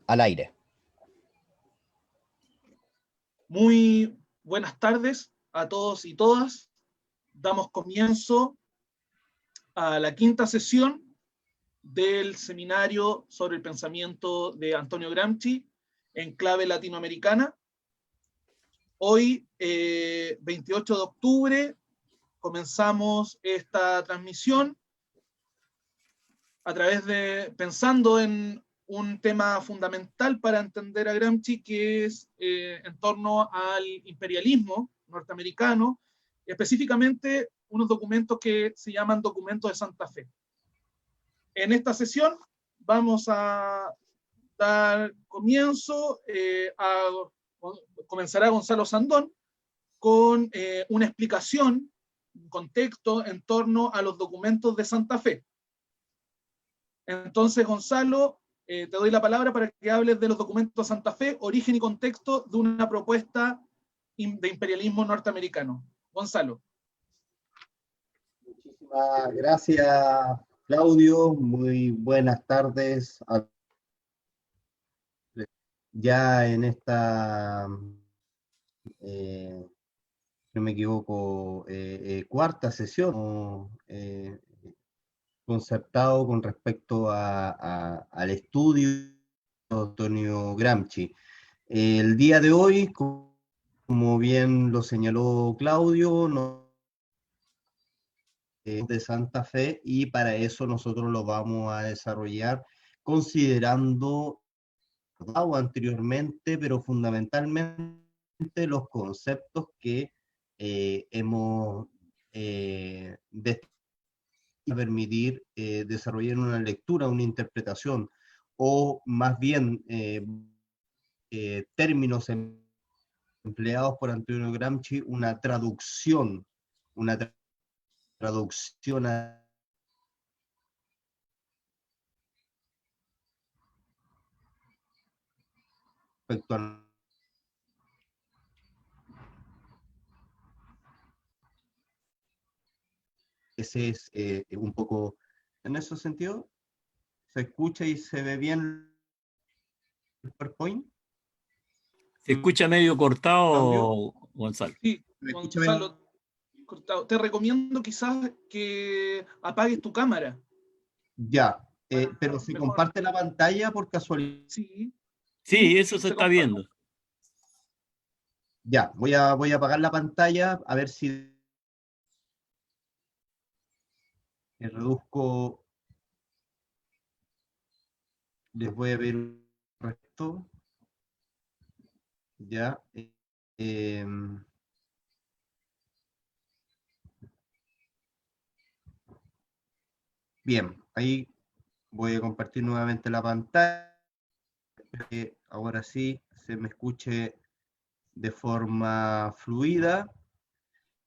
al aire. Muy buenas tardes a todos y todas. Damos comienzo a la quinta sesión del seminario sobre el pensamiento de Antonio Gramsci en clave latinoamericana. Hoy, 28 de octubre, comenzamos esta transmisión a través de, pensando en un tema fundamental para entender a Gramsci, que es en torno al imperialismo norteamericano, específicamente unos documentos que se llaman documentos de Santa Fe. En esta sesión vamos a dar comienzo comenzará Gonzalo Sandón con una explicación, un contexto en torno a los documentos de Santa Fe. Entonces, Gonzalo, te doy la palabra para que hables de los documentos de Santa Fe, origen y contexto de una propuesta de imperialismo norteamericano. Gonzalo. Muchísimas gracias, Claudio. Muy buenas tardes. Ya en esta, no me equivoco, cuarta sesión concertado con respecto al estudio de Antonio Gramsci. El día de hoy, como bien lo señaló Claudio, de Santa Fe, y para eso nosotros lo vamos a desarrollar considerando anteriormente, pero fundamentalmente los conceptos que hemos permitir desarrollar una lectura, una interpretación, o más bien términos empleados por Antonio Gramsci, una traducción respecto a ese es un poco en ese sentido. ¿Se escucha y se ve bien el PowerPoint? Se escucha medio cortado, ¿Claudio? Gonzalo. Sí, Gonzalo, cortado. Te recomiendo quizás que apagues tu cámara. Ya, pero ¿se Mejor. comparte la pantalla por casualidad? Sí. Sí, eso se está viendo. Ya, voy a apagar la pantalla, a ver si reduzco. Les voy a ver un resto. Ya. Bien, ahí voy a compartir nuevamente la pantalla. Que ahora sí se me escuche de forma fluida.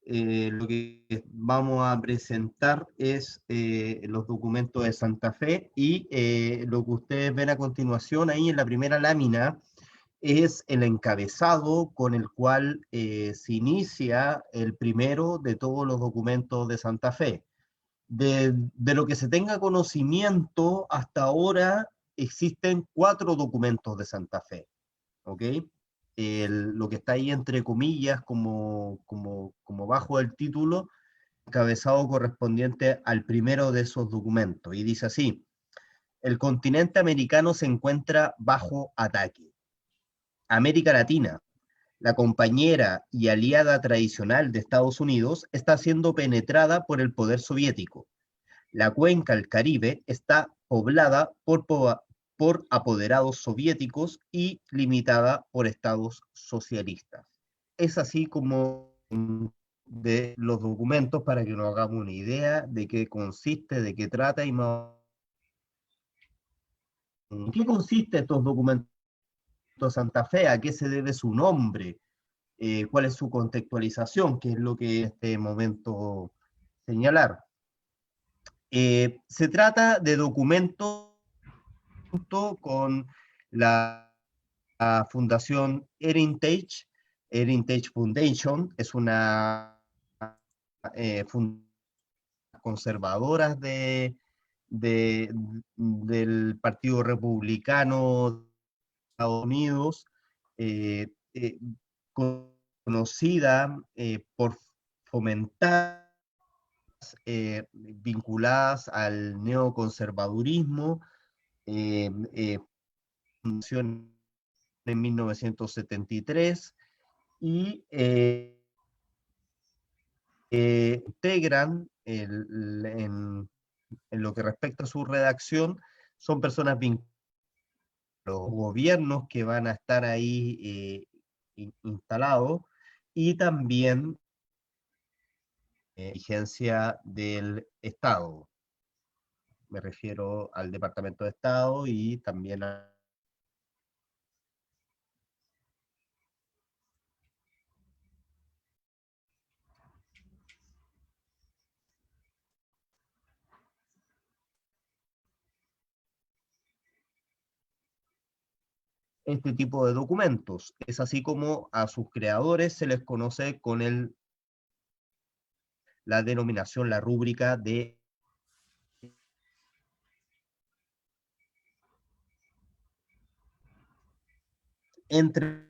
Lo que vamos a presentar es los documentos de Santa Fe, y lo que ustedes ven a continuación ahí en la primera lámina es el encabezado con el cual se inicia el primero de todos los documentos de Santa Fe. De lo que se tenga conocimiento hasta ahora, existen 4 documentos de Santa Fe, ¿ok? Lo que está ahí entre comillas como bajo el título, encabezado correspondiente al primero de esos documentos, y dice así: el continente americano se encuentra bajo ataque. América Latina, la compañera y aliada tradicional de Estados Unidos, está siendo penetrada por el poder soviético. La cuenca del Caribe está poblada por apoderados soviéticos y limitada por estados socialistas. Es así como de los documentos, para que nos hagamos una idea de qué consiste, de qué trata y más. ¿En qué consiste estos documentos de Santa Fe? ¿A qué se debe su nombre? ¿Cuál es su contextualización? ¿Qué es lo que en este momento señalar? Se trata de documentos con la Fundación Heritage Foundation. Es una fundación conservadora del Partido Republicano Estados Unidos, conocida por fomentar vinculadas al neoconservadurismo, fundación en 1973, y integran en lo que respecta a su redacción, son personas vinculadas a los gobiernos que van a estar ahí instalados, y también vigencia del Estado. Me refiero al Departamento de Estado y también a este tipo de documentos. Es así como a sus creadores se les conoce con la denominación, la rúbrica de entre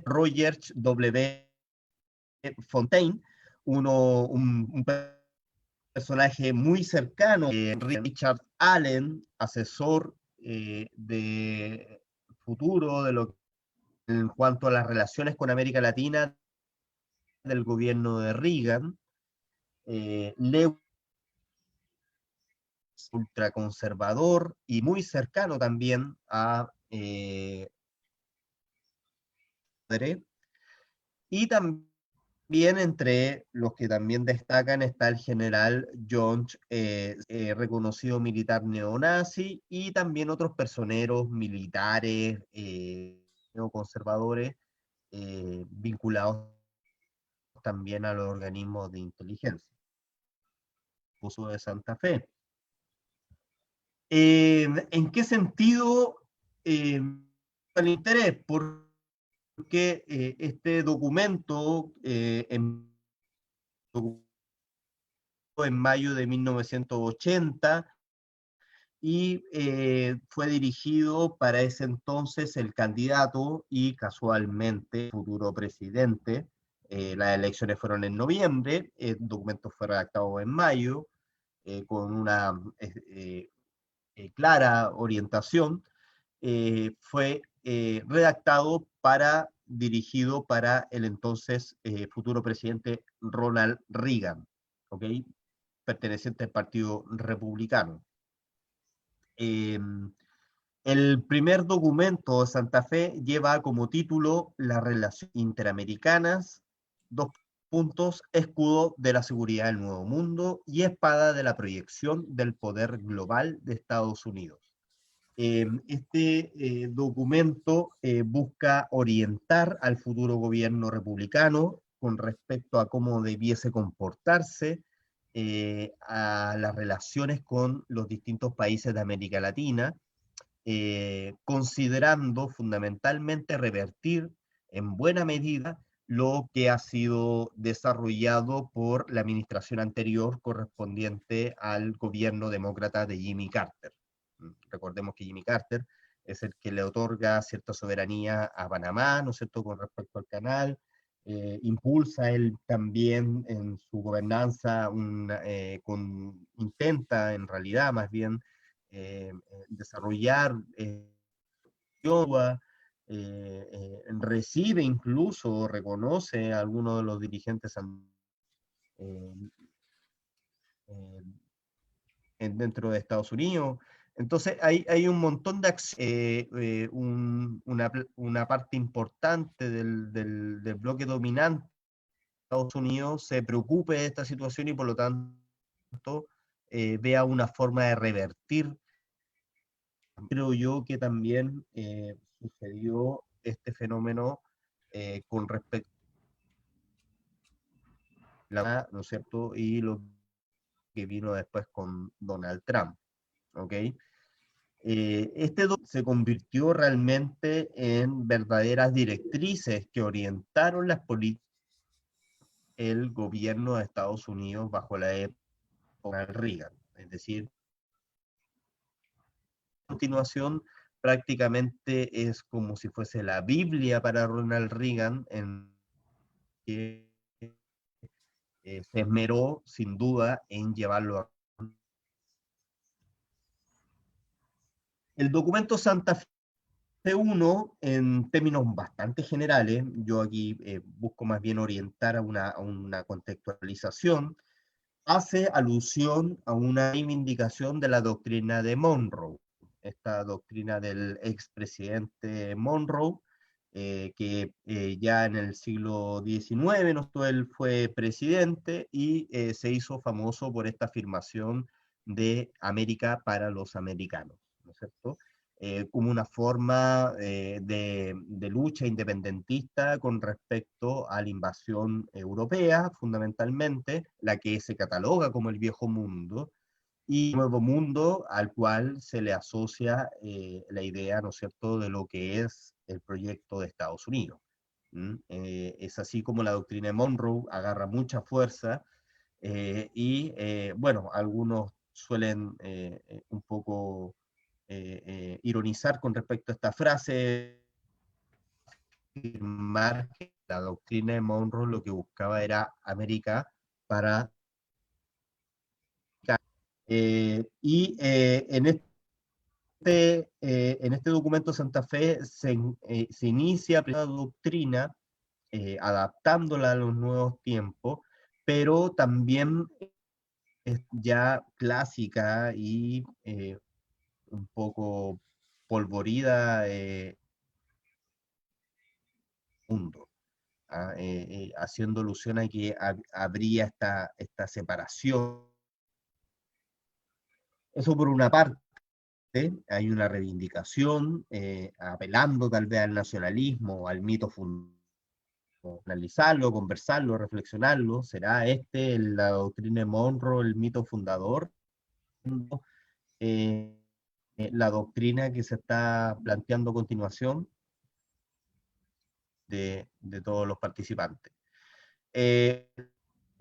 Rogers W. Fontaine, un personaje muy cercano, Richard Allen, asesor de futuro en cuanto a las relaciones con América Latina del gobierno de Reagan, Lewis, ultraconservador y muy cercano también a y también entre los que también destacan está el general Jones, reconocido militar neonazi, y también otros personeros militares neoconservadores vinculados también a los organismos de inteligencia. Puso de Santa Fe. ¿En qué sentido el interés? Porque este documento en mayo de 1980 y fue dirigido para ese entonces el candidato y casualmente futuro presidente. Las elecciones fueron en noviembre, el documento fue redactado en mayo con una clara orientación. Fue redactado dirigido para el entonces futuro presidente Ronald Reagan, ¿ok? Perteneciente al Partido Republicano. El primer documento de Santa Fe lleva como título las relaciones interamericanas, dos puntos, escudo de la seguridad del nuevo mundo y espada de la proyección del poder global de Estados Unidos. Este documento busca orientar al futuro gobierno republicano con respecto a cómo debiese comportarse a las relaciones con los distintos países de América Latina, considerando fundamentalmente revertir en buena medida lo que ha sido desarrollado por la administración anterior correspondiente al gobierno demócrata de Jimmy Carter. Recordemos que Jimmy Carter es el que le otorga cierta soberanía a Panamá, ¿no es cierto?, con respecto al canal. Impulsa él también en su gobernanza, intenta en realidad más bien desarrollar recibe incluso, reconoce a algunos de los dirigentes dentro de Estados Unidos. Entonces hay un montón de acciones, una parte importante del bloque dominante de Estados Unidos se preocupe de esta situación y por lo tanto vea una forma de revertir. Creo yo que también sucedió este fenómeno con respecto a la, ¿no es cierto?, y lo que vino después con Donald Trump, ¿ok? Este se convirtió realmente en verdaderas directrices que orientaron las políticas del gobierno de Estados Unidos bajo la época de Reagan, es decir, continuación prácticamente es como si fuese la Biblia para Ronald Reagan, en que se esmeró sin duda en llevarlo a... El documento Santa Fe 1, en términos bastante generales, yo aquí busco más bien orientar a una contextualización, hace alusión a una reivindicación de la doctrina de Monroe, esta doctrina del expresidente Monroe, que ya en el siglo XIX, ¿no? Él fue presidente y se hizo famoso por esta afirmación de América para los americanos, ¿no es cierto? Como una forma de lucha independentista con respecto a la invasión europea, fundamentalmente, la que se cataloga como el Viejo Mundo, y Nuevo Mundo al cual se le asocia la idea, ¿no es cierto?, de lo que es el proyecto de Estados Unidos. Es así como la doctrina de Monroe agarra mucha fuerza bueno, algunos suelen un poco ironizar con respecto a esta frase, afirmar que la doctrina de Monroe lo que buscaba era América para... en este documento Santa Fe se inicia la doctrina adaptándola a los nuevos tiempos, pero también es ya clásica y un poco polvorida mundo, haciendo alusión a que habría esta separación. Eso por una parte, hay una reivindicación, apelando tal vez al nacionalismo, al mito fundamental, analizarlo, conversarlo, reflexionarlo. ¿Será la doctrina de Monroe el mito fundador? Eh, la doctrina que se está planteando a continuación de todos los participantes.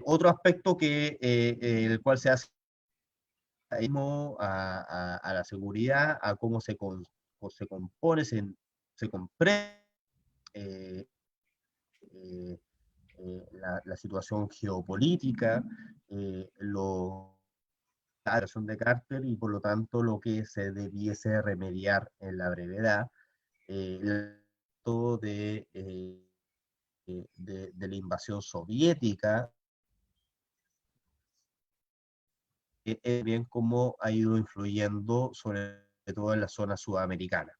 Otro aspecto el cual se hace a la seguridad, a cómo se compone, se comprende la situación geopolítica, la acción de Carter y por lo tanto lo que se debiese remediar en la brevedad, todo de la invasión soviética, bien cómo ha ido influyendo sobre todo en la zona sudamericana.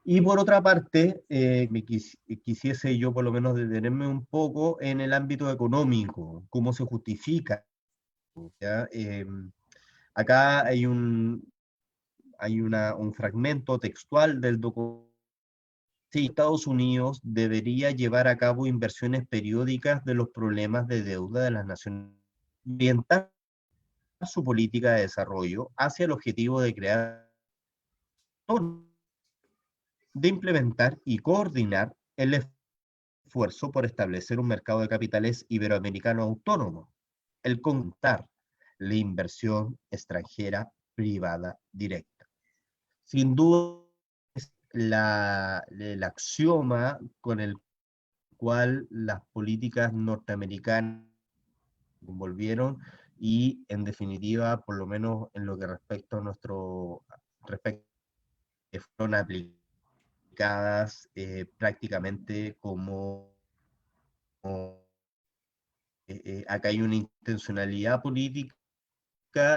Y por otra parte, quisiese yo por lo menos detenerme un poco en el ámbito económico, cómo se justifica, ¿ya? Acá hay un fragmento textual del documento. Sí, Estados Unidos debería llevar a cabo inversiones periódicas de los problemas de deuda de las naciones, orientar su política de desarrollo hacia el objetivo de crear, de implementar y coordinar el esfuerzo por establecer un mercado de capitales iberoamericano autónomo, el contar la inversión extranjera privada directa. Sin duda es el axioma con el cual las políticas norteamericanas se envolvieron y en definitiva, por lo menos en lo que respecta a fueron aplicadas prácticamente acá hay una intencionalidad política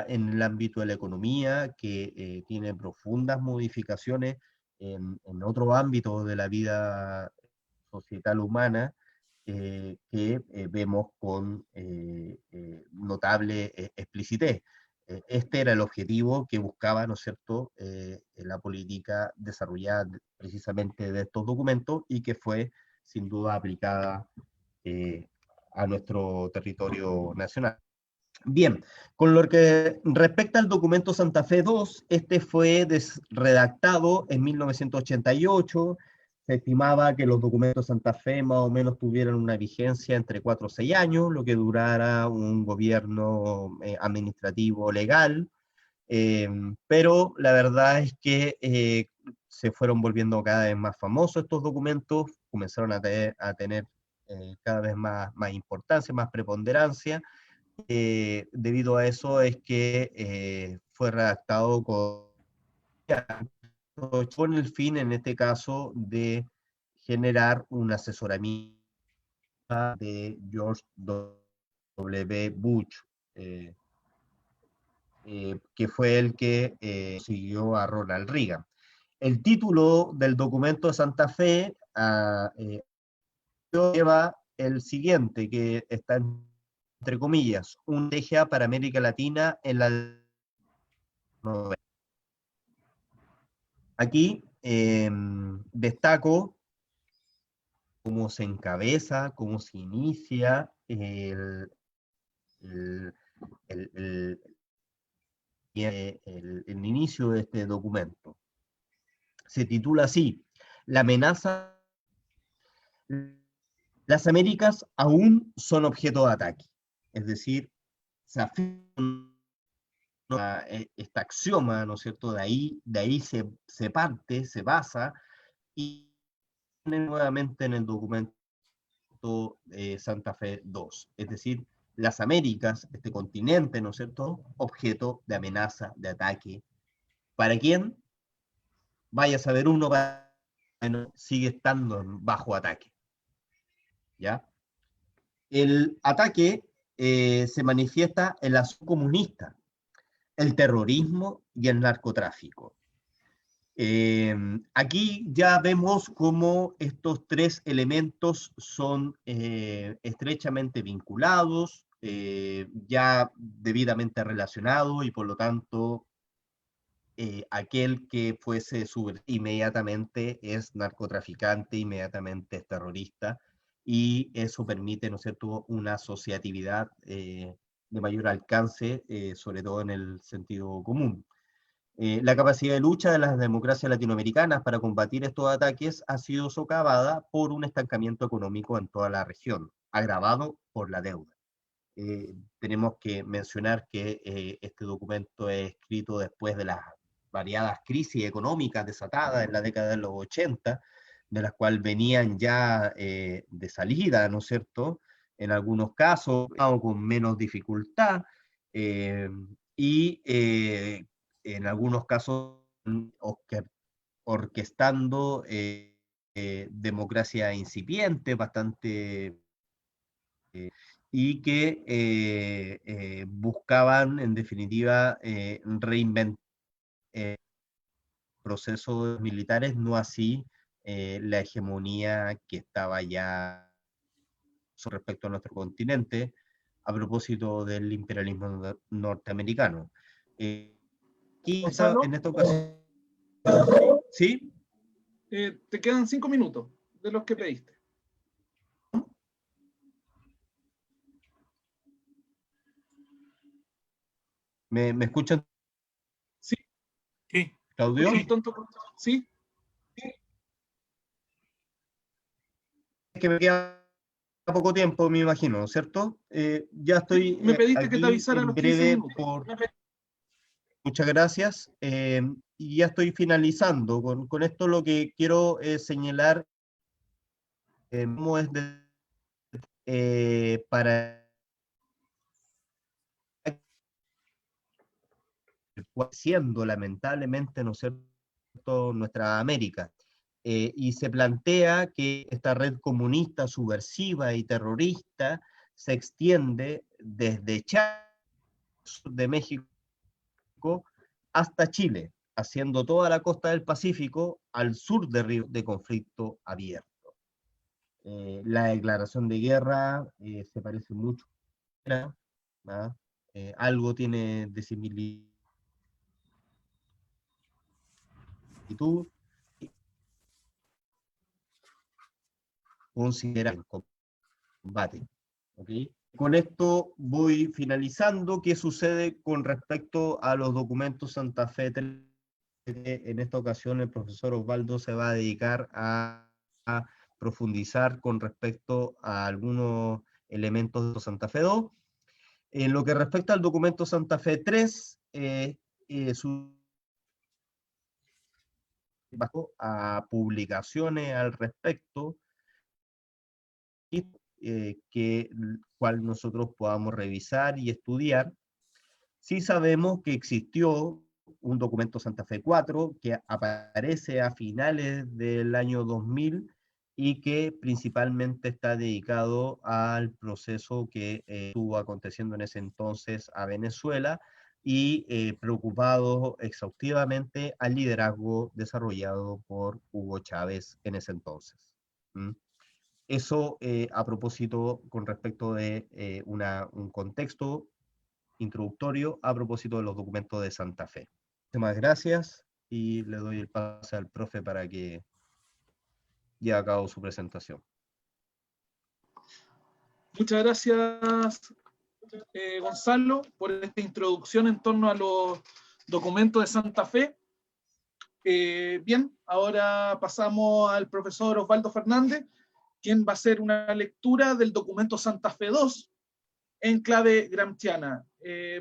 en el ámbito de la economía que tiene profundas modificaciones en otros ámbitos de la vida societal humana, que vemos con notable explicitez. Este era el objetivo que buscaba, ¿no es cierto?, la política desarrollada precisamente de estos documentos y que fue sin duda aplicada a nuestro territorio nacional. Bien, con lo que respecta al documento Santa Fe 2, este fue redactado en 1988. Se estimaba que los documentos Santa Fe más o menos tuvieran una vigencia entre 4 o 6 años, lo que durara un gobierno administrativo legal. Pero la verdad es que se fueron volviendo cada vez más famosos estos documentos, comenzaron a tener cada vez más importancia, más preponderancia. Debido a eso es que fue redactado con el fin, en este caso, de generar un asesoramiento de George W. Bush, que fue el que siguió a Ronald Reagan. El título del documento de Santa Fe lleva el siguiente, que está entre comillas, una estrategia para América Latina en la 90. Aquí destaco cómo se encabeza, cómo se inicia el inicio de este documento. Se titula así: la amenaza, las Américas aún son objeto de ataque. Es decir, se afirma este axioma, ¿no es cierto? De ahí se parte, se basa, y nuevamente en el documento Santa Fe II. Es decir, las Américas, este continente, ¿no es cierto?, objeto de amenaza, de ataque. ¿Para quién? Vaya a saber uno, sigue estando bajo ataque. ¿Ya? El ataque se manifiesta en la acción comunista, el terrorismo y el narcotráfico. Aquí ya vemos cómo estos tres elementos son estrechamente vinculados, ya debidamente relacionados, y por lo tanto aquel que fuese inmediatamente es narcotraficante, inmediatamente es terrorista, y eso permite, ¿no es cierto?, una asociatividad de mayor alcance, sobre todo en el sentido común. La capacidad de lucha de las democracias latinoamericanas para combatir estos ataques ha sido socavada por un estancamiento económico en toda la región, agravado por la deuda. Tenemos que mencionar que este documento es escrito después de las variadas crisis económicas desatadas en la década de los 80, de las cuales venían ya de salida, ¿no es cierto?, en algunos casos, con menos dificultad, y en algunos casos orquestando democracia incipiente, bastante, y que buscaban, en definitiva, reinventar procesos militares, no así la hegemonía que estaba ya respecto a nuestro continente, a propósito del imperialismo norteamericano. Aquí en esta ocasión, ¿sí? Te quedan 5 minutos de los que pediste. ¿Me escuchan? Sí. Sí. ¿Claudio? Sí. Es que me queda poco tiempo, me imagino, ¿cierto? Ya estoy Me pediste aquí que te avisara en los 15 breve minutos. Muchas gracias. Y ya estoy finalizando. Con esto lo que quiero señalar cómo es para siendo lamentablemente, ¿no es cierto?, nuestra América. Y se plantea que esta red comunista, subversiva y terrorista se extiende desde Chile, sur de México, hasta Chile, haciendo toda la costa del Pacífico al sur de conflicto abierto. La declaración de guerra se parece mucho, ¿no? Algo tiene de similitud, considera el combate. ¿Okay? Con esto voy finalizando. ¿Qué sucede con respecto a los documentos Santa Fe? En esta ocasión el profesor Osvaldo se va a dedicar a profundizar con respecto a algunos elementos de Santa Fe 2. En lo que respecta al documento Santa Fe 3, a publicaciones al respecto, cual nosotros podamos revisar y estudiar. Sí sabemos que existió un documento Santa Fe 4 que aparece a finales del año 2000 y que principalmente está dedicado al proceso que estuvo aconteciendo en ese entonces a Venezuela y preocupado exhaustivamente al liderazgo desarrollado por Hugo Chávez en ese entonces. ¿Mm? Eso a propósito con respecto de un contexto introductorio a propósito de los documentos de Santa Fe. Muchas gracias y le doy el pase al profe para que lleve a cabo su presentación. Muchas gracias, Gonzalo, por esta introducción en torno a los documentos de Santa Fe. Bien, ahora pasamos al profesor Osvaldo Fernández, quien va a hacer una lectura del documento Santa Fe 2 en clave gramsciana.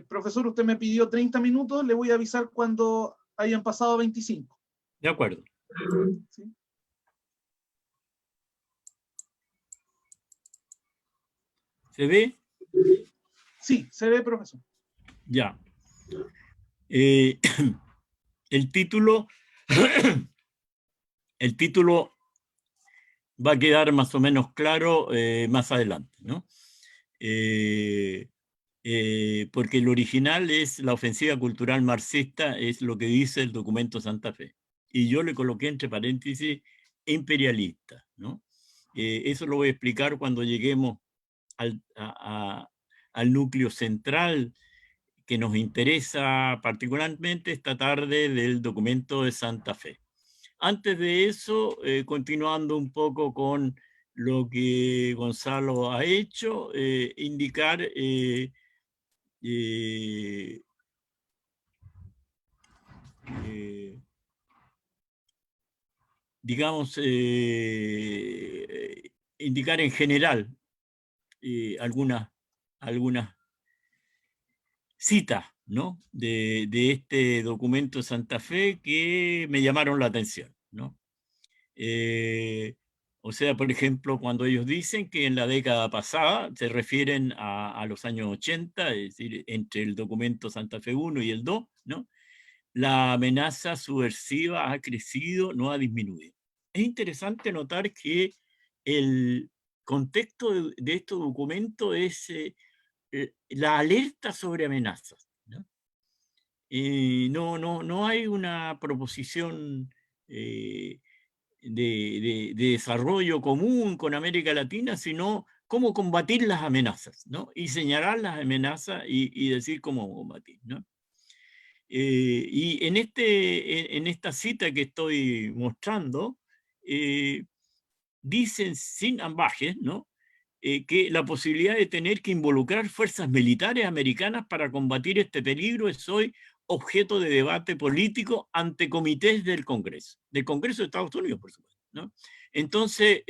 Profesor, usted me pidió 30 minutos, le voy a avisar cuando hayan pasado 25. De acuerdo. ¿Sí? ¿Se ve? Sí, se ve, profesor. Ya. El título va a quedar más o menos claro más adelante, ¿no? Porque el original es la ofensiva cultural marxista, es lo que dice el documento Santa Fe. Y yo le coloqué entre paréntesis imperialista, ¿no? Eso lo voy a explicar cuando lleguemos al núcleo central que nos interesa particularmente esta tarde del documento de Santa Fe. Antes de eso, continuando un poco con lo que Gonzalo ha hecho, indicar digamos, indicar en general algunas citas, ¿no? de este documento de Santa Fe que me llamaron la atención, ¿no? O sea, por ejemplo, cuando ellos dicen que en la década pasada se refieren a los años 80, es decir, entre el documento Santa Fe 1 y el 2, ¿no? La amenaza subversiva ha crecido, no ha disminuido. Es interesante notar que el contexto de este documento es la alerta sobre amenazas, ¿no? No hay una proposición de desarrollo común con América Latina, sino cómo combatir las amenazas, ¿no? Y señalar las amenazas y decir cómo combatir, ¿no? Y en esta cita que estoy mostrando, dicen sin ambajes, ¿no? Que la posibilidad de tener que involucrar fuerzas militares americanas para combatir este peligro es hoy objeto de debate político ante comités del Congreso de Estados Unidos, por supuesto, ¿no? Entonces,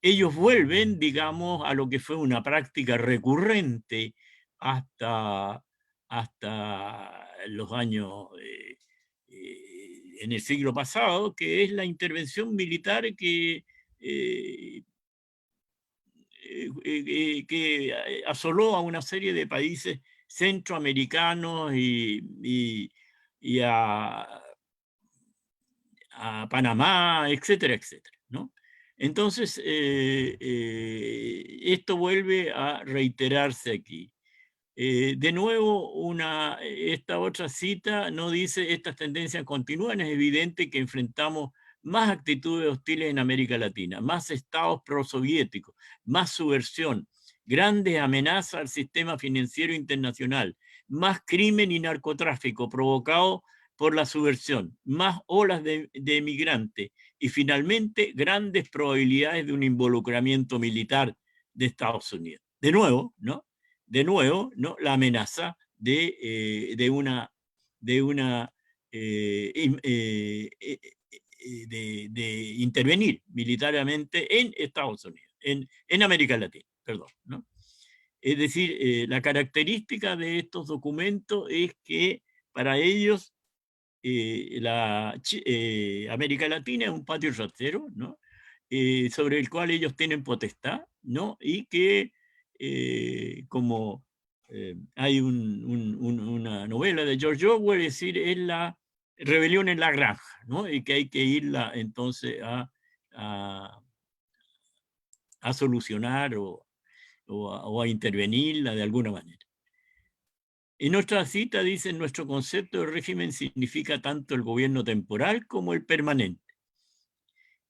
ellos vuelven, digamos, a lo que fue una práctica recurrente hasta los años en el siglo pasado, que es la intervención militar que asoló a una serie de países centroamericanos y a Panamá, etcétera, etcétera, ¿no? Entonces, esto vuelve a reiterarse aquí. De nuevo, esta otra cita no dice estas tendencias continúan, es evidente que enfrentamos más actitudes hostiles en América Latina, más estados prosoviéticos, más subversión, grandes amenazas al sistema financiero internacional, más crimen y narcotráfico provocado por la subversión, más olas de emigrantes y finalmente grandes probabilidades de un involucramiento militar de Estados Unidos. De nuevo, ¿no? ¿no? La amenaza de intervenir militarmente en Estados Unidos, en América Latina, perdón, ¿no? Es decir, la característica de estos documentos es que para ellos América Latina es un patio trasero, ¿no? Sobre el cual ellos tienen potestad, ¿no? Y que como hay una novela de George Orwell, es decir, es la rebelión en la granja, ¿no? Y que hay que irla entonces a solucionar o a intervenirla de alguna manera. En nuestra cita dice, nuestro concepto de régimen significa tanto el gobierno temporal como el permanente.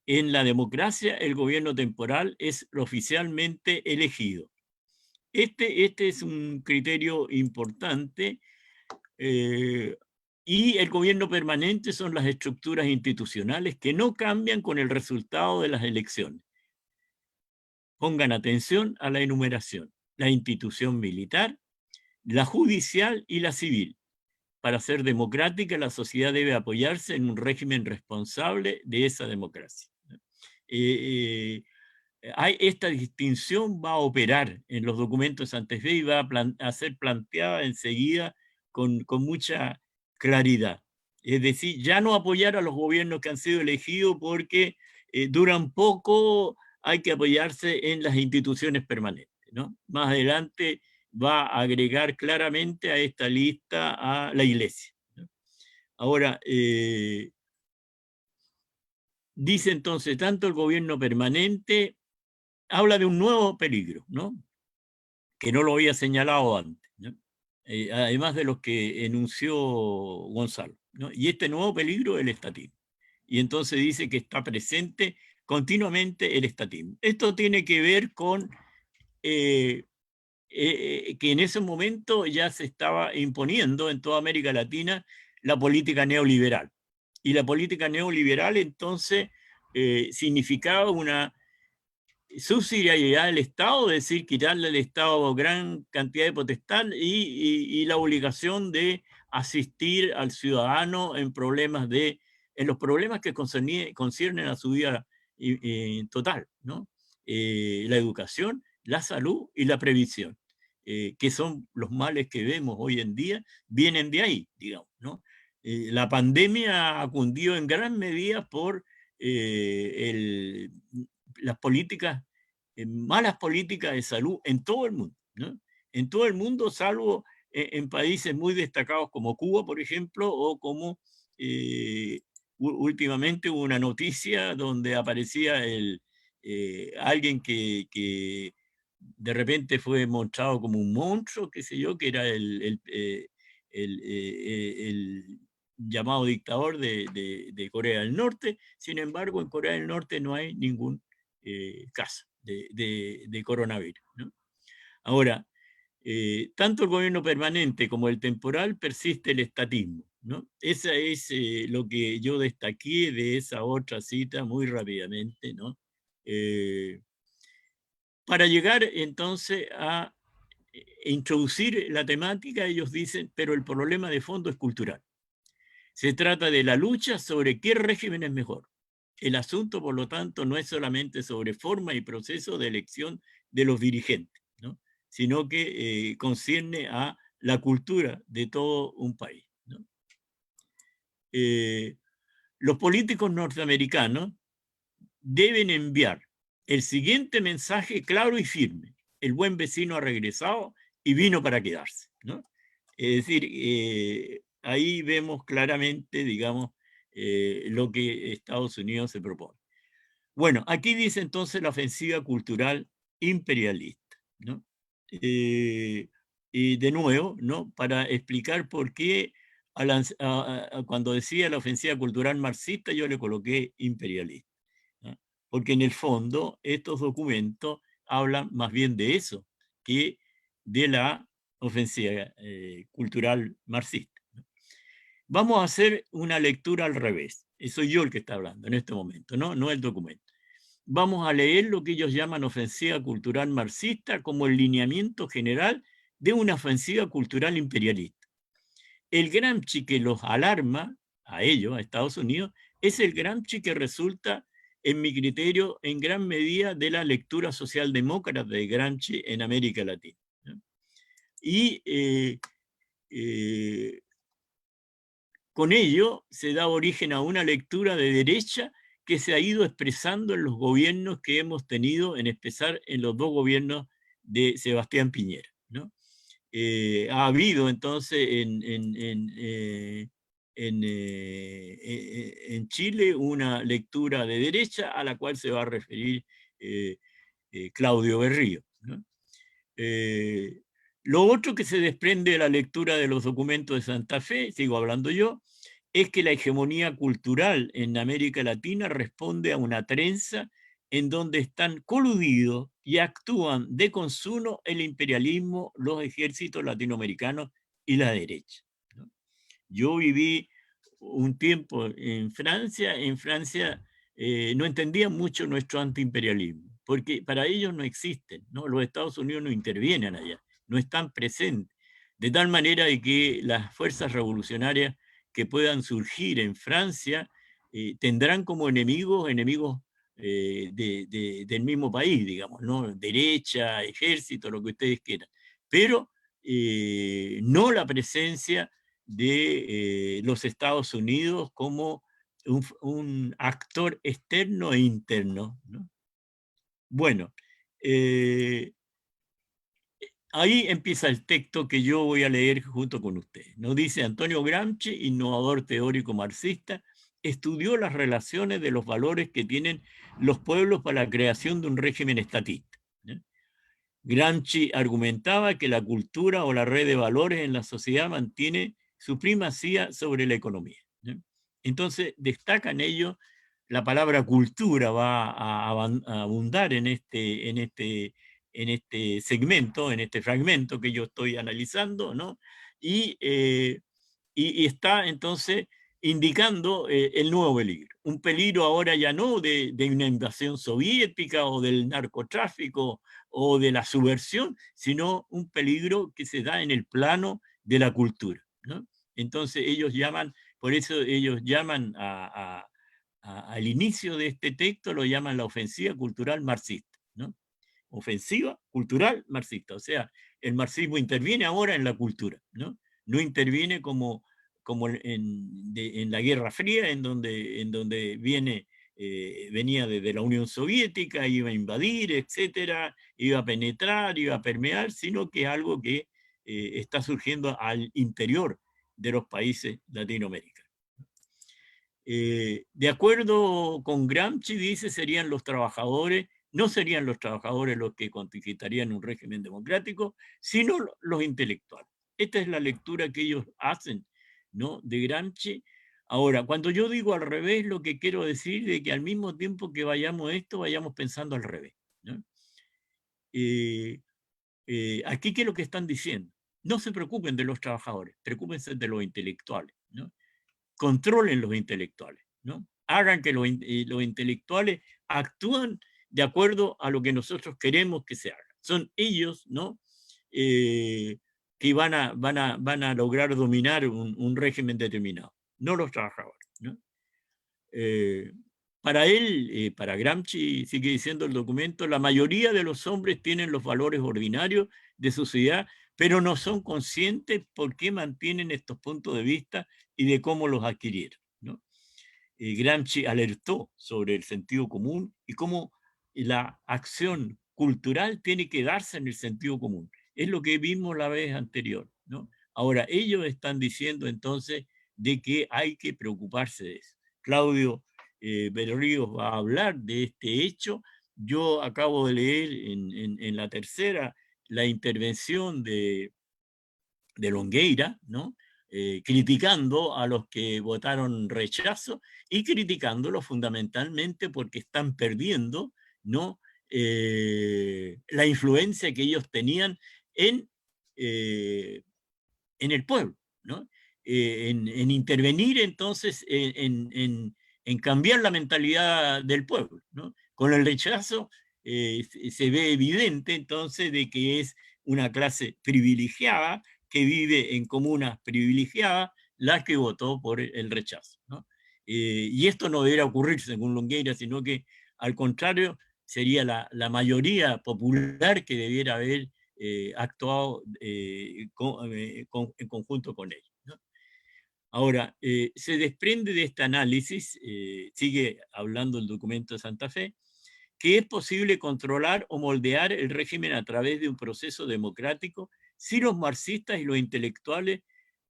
En la democracia, el gobierno temporal es oficialmente elegido. Este es un criterio importante, y el gobierno permanente son las estructuras institucionales que no cambian con el resultado de las elecciones. Pongan atención a la enumeración: la institución militar, la judicial y la civil. Para ser democrática, la sociedad debe apoyarse en un régimen responsable de esa democracia. Esta distinción va a operar en los documentos antes de y va a ser planteada enseguida con mucha claridad. Es decir, ya no apoyar a los gobiernos que han sido elegidos porque duran poco, hay que apoyarse en las instituciones permanentes, ¿no? Más adelante va a agregar claramente a esta lista a la Iglesia, ¿no? Ahora, dice entonces, tanto el gobierno permanente habla de un nuevo peligro, ¿no? Que no lo había señalado antes, ¿no? Además de los que enunció Gonzalo, ¿no? Y este nuevo peligro es el estatismo. Y entonces dice que está presente continuamente el estatismo. Esto tiene que ver con que en ese momento ya se estaba imponiendo en toda América Latina la política neoliberal. Y la política neoliberal entonces significaba una subsidiariedad del Estado, es decir, quitarle al Estado gran cantidad de potestad y la obligación de asistir al ciudadano en los problemas que conciernen a su vida total, ¿no? La educación, la salud y la previsión, que son los males que vemos hoy en día, vienen de ahí, digamos, ¿no? La pandemia ha cundido en gran medida por las políticas, malas políticas de salud en todo el mundo, ¿no? En todo el mundo, salvo en países muy destacados como Cuba, por ejemplo, o como últimamente hubo una noticia donde aparecía alguien que de repente fue mostrado como un monstruo, qué sé yo, que era el llamado dictador de Corea del Norte. Sin embargo, en Corea del Norte no hay ningún caso de coronavirus, ¿no? Ahora, tanto el gobierno permanente como el temporal persiste el estatismo, ¿no? Esa es lo que yo destaqué de esa otra cita muy rápidamente, ¿no? Para llegar entonces a introducir la temática, ellos dicen, pero el problema de fondo es cultural. Se trata de la lucha sobre qué régimen es mejor. El asunto, por lo tanto, no es solamente sobre forma y proceso de elección de los dirigentes, ¿no? Sino que concierne a la cultura de todo un país, ¿no? Los políticos norteamericanos deben enviar el siguiente mensaje claro y firme: el buen vecino ha regresado y vino para quedarse, ¿no? Es decir, ahí vemos claramente, digamos, lo que Estados Unidos se propone. Bueno, aquí dice entonces la ofensiva cultural imperialista, ¿no? Y de nuevo, ¿no? Para explicar por qué cuando decía la ofensiva cultural marxista, yo le coloqué imperialista, ¿no? Porque en el fondo estos documentos hablan más bien de eso que de la ofensiva cultural marxista, ¿no? Vamos a hacer una lectura al revés. Soy yo el que está hablando en este momento, no el documento. Vamos a leer lo que ellos llaman ofensiva cultural marxista como el lineamiento general de una ofensiva cultural imperialista. El Gramsci que los alarma a ellos, a Estados Unidos, es el Gramsci que resulta, en mi criterio, en gran medida de la lectura socialdemócrata de Gramsci en América Latina, ¿no? y con ello se da origen a una lectura de derecha que se ha ido expresando en los gobiernos que hemos tenido, en especial en los dos gobiernos de Sebastián Piñera, ¿no? Ha habido entonces en Chile una lectura de derecha a la cual se va a referir Claudio Berrío, ¿no? Lo otro que se desprende de la lectura de los documentos de Santa Fe, sigo hablando yo, es que la hegemonía cultural en América Latina responde a una trenza en donde están coludidos y actúan de consuno el imperialismo, los ejércitos latinoamericanos y la derecha, ¿no? Yo viví un tiempo en Francia no entendían mucho nuestro antiimperialismo, porque para ellos no existen, ¿no? Los Estados Unidos no intervienen allá, no están presentes, de tal manera de que las fuerzas revolucionarias que puedan surgir en Francia tendrán como enemigos del mismo país, digamos, ¿no? Derecha, ejército, lo que ustedes quieran, pero no la presencia de los Estados Unidos como un actor externo e interno, ¿no? Bueno, ahí empieza el texto que yo voy a leer junto con ustedes. Nos dice: Antonio Gramsci, innovador teórico marxista, estudió las relaciones de los valores que tienen los pueblos para la creación de un régimen estatista, ¿no? Gramsci argumentaba que la cultura o la red de valores en la sociedad mantiene su primacía sobre la economía, ¿no? Entonces destacan ellos, la palabra cultura va a abundar en este segmento, en este fragmento que yo estoy analizando, ¿no? Y está entonces indicando el nuevo peligro. Un peligro ahora ya no de una invasión soviética o del narcotráfico o de la subversión, sino un peligro que se da en el plano de la cultura, ¿no? Entonces ellos llaman, por eso ellos llaman al inicio de este texto, lo llaman la ofensiva cultural marxista, ¿no? Ofensiva cultural marxista, o sea, el marxismo interviene ahora en la cultura, ¿no? No interviene como en la Guerra Fría, en donde venía desde la Unión Soviética, iba a invadir, etcétera, iba a penetrar, iba a permear, sino que es algo que está surgiendo al interior de los países latinoamericanos. De acuerdo con Gramsci, dice, no serían los trabajadores los que conquistarían un régimen democrático, sino los intelectuales. Esta es la lectura que ellos hacen, ¿no?, de Gramsci. Ahora, cuando yo digo al revés, lo que quiero decir es que al mismo tiempo que vayamos vayamos pensando al revés, ¿no? Aquí, ¿qué es lo que están diciendo? No se preocupen de los trabajadores, preocúpense de los intelectuales, ¿no? Controlen los intelectuales, ¿no? Hagan que los intelectuales actúen de acuerdo a lo que nosotros queremos que se haga. Son ellos, ¿no?, que van a lograr dominar un régimen determinado, no los trabajadores, ¿no? Para él, para Gramsci, sigue diciendo el documento, la mayoría de los hombres tienen los valores ordinarios de su sociedad, pero no son conscientes por qué mantienen estos puntos de vista y de cómo los adquirieron, ¿no? Gramsci alertó sobre el sentido común y cómo la acción cultural tiene que darse en el sentido común. Es lo que vimos la vez anterior, ¿no? Ahora, ellos están diciendo entonces de que hay que preocuparse de eso. Claudio Berríos va a hablar de este hecho. Yo acabo de leer en la tercera la intervención de Longueira, ¿no?, criticando a los que votaron rechazo y criticándolo fundamentalmente porque están perdiendo, ¿no?, la influencia que ellos tenían en el pueblo, ¿no? En intervenir entonces en cambiar la mentalidad del pueblo, ¿no? Con el rechazo se ve evidente entonces de que es una clase privilegiada que vive en comunas privilegiadas la que votó por el rechazo, ¿no? Y esto no debería ocurrir según Longueira, sino que al contrario sería la mayoría popular que debiera haber actuado en conjunto con ellos, ¿no? Ahora, se desprende de este análisis, sigue hablando el documento de Santa Fe, que es posible controlar o moldear el régimen a través de un proceso democrático si los marxistas y los intelectuales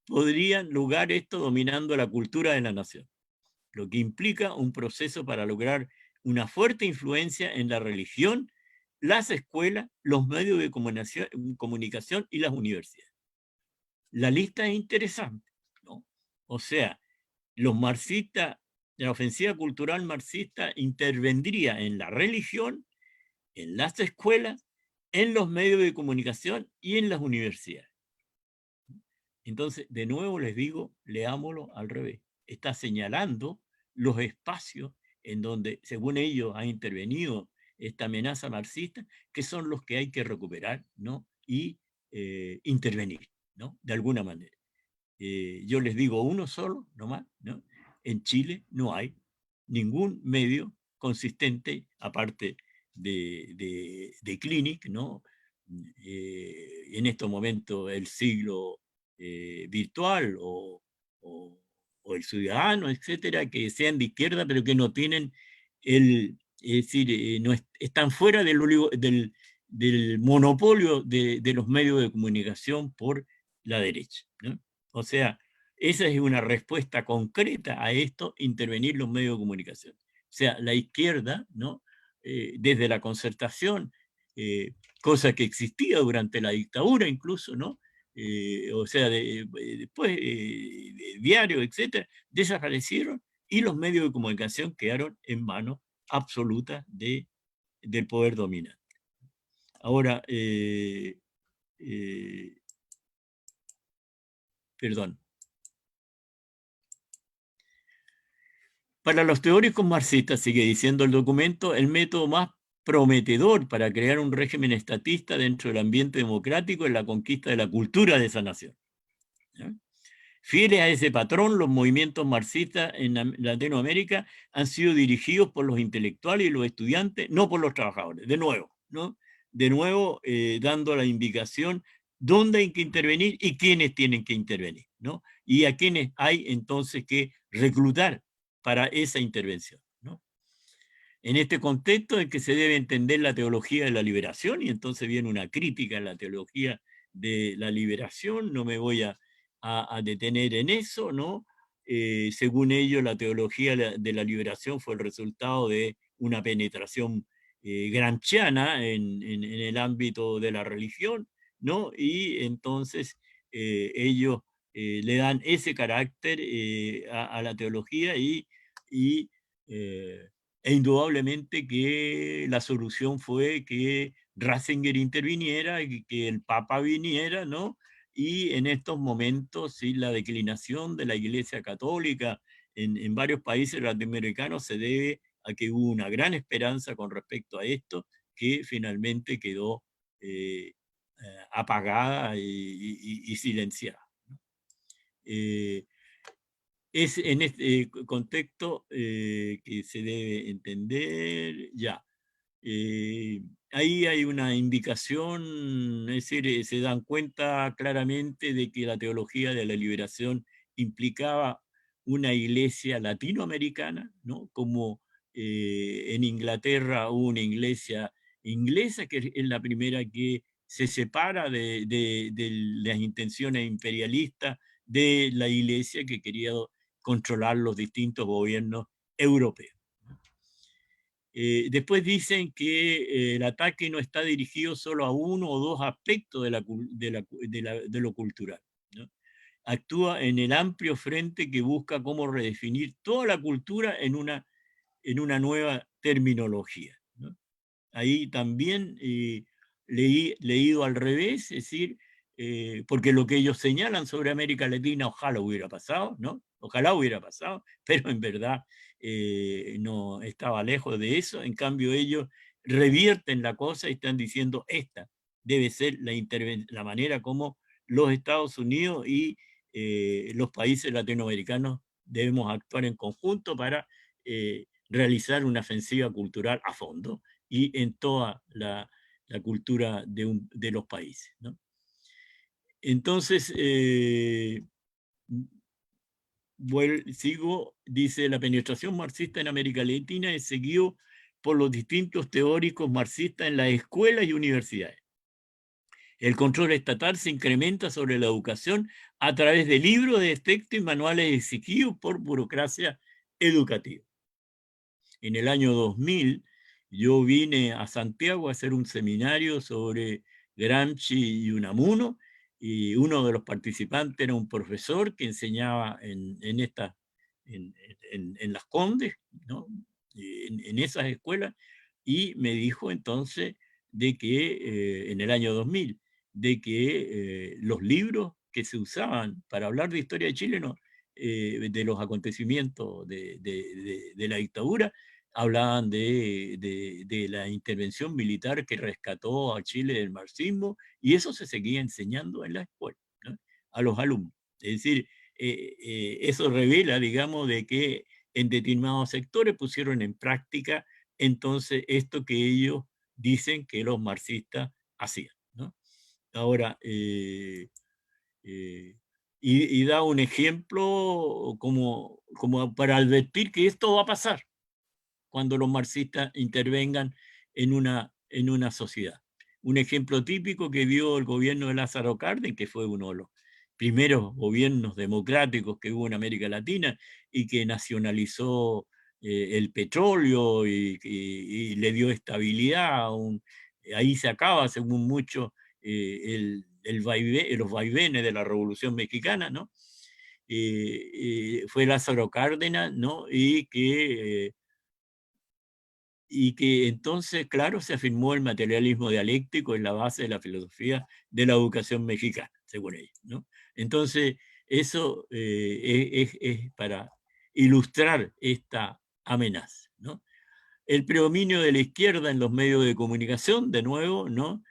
podrían lograr esto dominando la cultura de la nación, lo que implica un proceso para lograr una fuerte influencia en la religión, las escuelas, los medios de comunicación y las universidades. La lista es interesante, ¿no? O sea, los marxistas, la ofensiva cultural marxista intervendría en la religión, en las escuelas, en los medios de comunicación y en las universidades. Entonces, de nuevo les digo, leámoslo al revés. Está señalando los espacios en donde, según ellos, ha intervenido esta amenaza marxista, que son los que hay que recuperar, ¿no? Y intervenir, ¿no? De alguna manera. Yo les digo uno solo, nomás, ¿no? En Chile no hay ningún medio consistente, aparte de Clinic, ¿no? En estos momentos el siglo virtual o el ciudadano, etcétera, que sean de izquierda, pero que no tienen es decir, no están fuera del monopolio de los medios de comunicación por la derecha, ¿no? O sea, esa es una respuesta concreta a esto, intervenir los medios de comunicación. O sea, la izquierda, ¿no? Desde la concertación, cosa que existía durante la dictadura incluso, ¿no? O sea, después diarios, etcétera, desaparecieron y los medios de comunicación quedaron en manos absolutas del poder dominante. Ahora, perdón. Para los teóricos marxistas, sigue diciendo el documento, el método más prometedor para crear un régimen estatista dentro del ambiente democrático es la conquista de la cultura de esa nación. ¿Ya? Fieles a ese patrón, los movimientos marxistas en Latinoamérica han sido dirigidos por los intelectuales y los estudiantes, no por los trabajadores, de nuevo, ¿no? De nuevo, dando la indicación dónde hay que intervenir y quiénes tienen que intervenir, ¿no? Y a quiénes hay entonces que reclutar para esa intervención, ¿no? En este contexto es que se debe entender la teología de la liberación, y entonces viene una crítica a la teología de la liberación, no me voy a detener en eso, ¿no? Según ellos, la teología de la liberación fue el resultado de una penetración gramsciana en el ámbito de la religión, ¿no? Y entonces ellos le dan ese carácter a la teología e indudablemente que la solución fue que Ratzinger interviniera y que el Papa viniera, ¿no? Y en estos momentos, sí, la declinación de la Iglesia Católica en varios países latinoamericanos se debe a que hubo una gran esperanza con respecto a esto, que finalmente quedó apagada y silenciada. Es en este contexto que se debe entender ya. Ahí hay una indicación, es decir, se dan cuenta claramente de que la teología de la liberación implicaba una iglesia latinoamericana, ¿no? Como en Inglaterra hubo una iglesia inglesa, que es la primera que se separa de las intenciones imperialistas de la iglesia que quería controlar los distintos gobiernos europeos. Después dicen que el ataque no está dirigido solo a uno o dos aspectos de lo cultural, ¿no? Actúa en el amplio frente que busca cómo redefinir toda la cultura en una nueva terminología, ¿no? Ahí también leído al revés, es decir, porque lo que ellos señalan sobre América Latina ojalá hubiera pasado, ¿no? Ojalá hubiera pasado, pero en verdad no estaba lejos de eso. En cambio ellos revierten la cosa y están diciendo esta debe ser la manera como los Estados Unidos y los países latinoamericanos debemos actuar en conjunto para realizar una ofensiva cultural a fondo y en toda la cultura de los países, ¿no? Entonces, sigo, dice, la penetración marxista en América Latina es seguido por los distintos teóricos marxistas en las escuelas y universidades. El control estatal se incrementa sobre la educación a través de libros de texto y manuales exigidos por burocracia educativa. En el año 2000, yo vine a Santiago a hacer un seminario sobre Gramsci y Unamuno, y uno de los participantes era un profesor que enseñaba en Las Condes, ¿no? En esas escuelas, y me dijo entonces de que en el año 2000, de que los libros que se usaban para hablar de historia de Chile, de los acontecimientos de la dictadura, hablaban de la intervención militar que rescató a Chile del marxismo, y eso se seguía enseñando en la escuela, ¿no? A los alumnos. Es decir, eso revela, digamos, de que en determinados sectores pusieron en práctica entonces esto que ellos dicen que los marxistas hacían, ¿no? Ahora, y da un ejemplo como para advertir que esto va a pasar cuando los marxistas intervengan en una sociedad. Un ejemplo típico que dio el gobierno de Lázaro Cárdenas, que fue uno de los primeros gobiernos democráticos que hubo en América Latina y que nacionalizó el petróleo y le dio estabilidad. Ahí se acaba, según muchos, los vaivenes de la Revolución Mexicana, ¿no? Fue Lázaro Cárdenas, ¿no? Y que entonces, claro, se afirmó el materialismo dialéctico en la base de la filosofía de la educación mexicana, según ellos, ¿no? Entonces, eso es para ilustrar esta amenaza, ¿no? El predominio de la izquierda en los medios de comunicación, de nuevo, ¿no?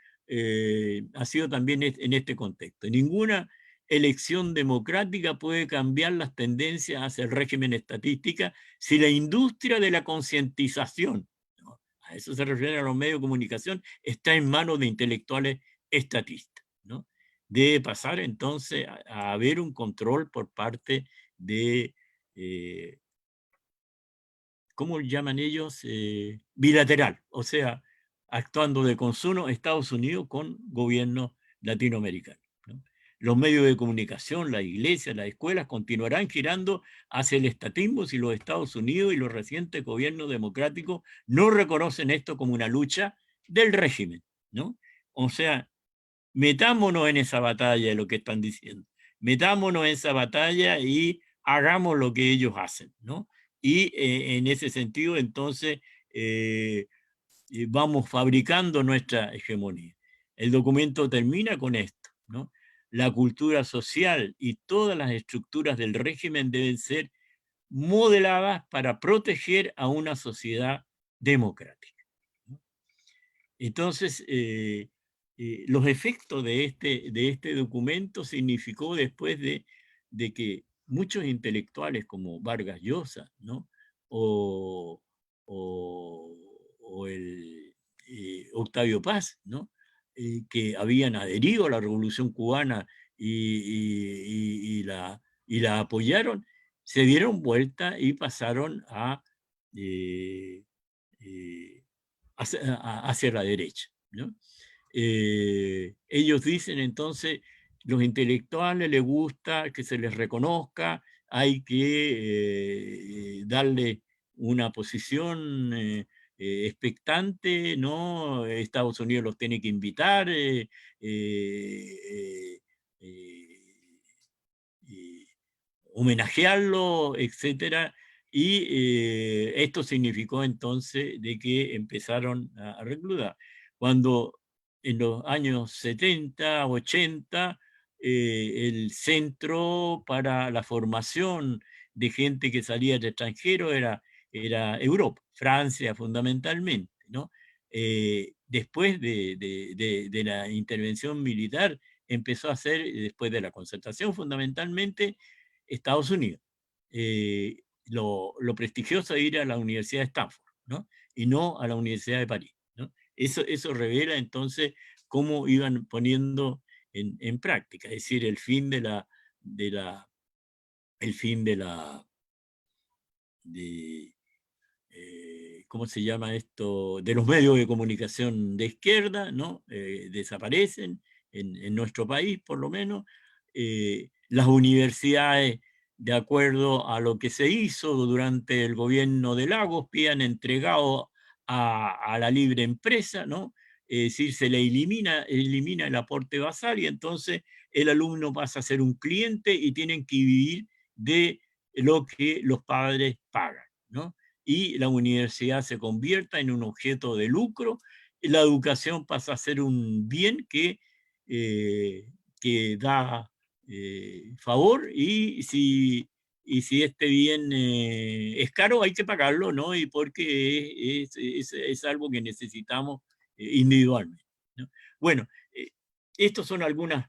Ha sido también en este contexto. Ninguna elección democrática puede cambiar las tendencias hacia el régimen estatística si la industria de la concientización, ¿no? A eso se refiere a los medios de comunicación, está en manos de intelectuales estatistas, ¿no? Debe pasar entonces a haber un control por parte de ¿cómo llaman ellos? Bilateral, o sea, actuando de consumo Estados Unidos con gobiernos latinoamericanos, ¿no? Los medios de comunicación, la iglesia, las escuelas continuarán girando hacia el estatismo si los Estados Unidos y los recientes gobiernos democráticos no reconocen esto como una lucha del régimen, ¿no? O sea, metámonos en esa batalla de lo que están diciendo. Metámonos en esa batalla y hagamos lo que ellos hacen, ¿no? Y en ese sentido, entonces, vamos fabricando nuestra hegemonía. El documento termina con esto, ¿no? La cultura social y todas las estructuras del régimen deben ser modeladas para proteger a una sociedad democrática, ¿no? Entonces, los efectos de este documento significó después de que muchos intelectuales como Vargas Llosa, ¿no? o, o el Octavio Paz, ¿no? Que habían adherido a la Revolución Cubana y la apoyaron, se dieron vuelta y pasaron eh, eh, hacia la derecha, ¿no? Ellos dicen entonces, los intelectuales les gusta que se les reconozca, hay que darle una posición expectante, ¿no? Estados Unidos los tiene que invitar, homenajearlo, etcétera. Y esto significó entonces de que empezaron a reclutar. Cuando en los años 70, 80, el centro para la formación de gente que salía del extranjero era Europa, Francia fundamentalmente, ¿no? Después de la intervención militar, empezó a ser, después de la concertación fundamentalmente, Estados Unidos. Lo prestigioso de ir a la Universidad de Stanford, ¿no? Y no a la Universidad de París, ¿no? Eso revela entonces cómo iban poniendo en práctica, es decir, el fin de ¿cómo se llama esto? De los medios de comunicación de izquierda, ¿no? Desaparecen en nuestro país, por lo menos. Las universidades, de acuerdo a lo que se hizo durante el gobierno de Lagos, han entregado a la libre empresa, ¿no? Es decir, se le elimina el aporte basal y entonces el alumno pasa a ser un cliente y tienen que vivir de lo que los padres pagan, ¿no? Y la universidad se convierta en un objeto de lucro, y la educación pasa a ser un bien que da favor, y si este bien es caro, hay que pagarlo, ¿no? Y porque es algo que necesitamos individualmente, ¿no? Bueno, estas son algunas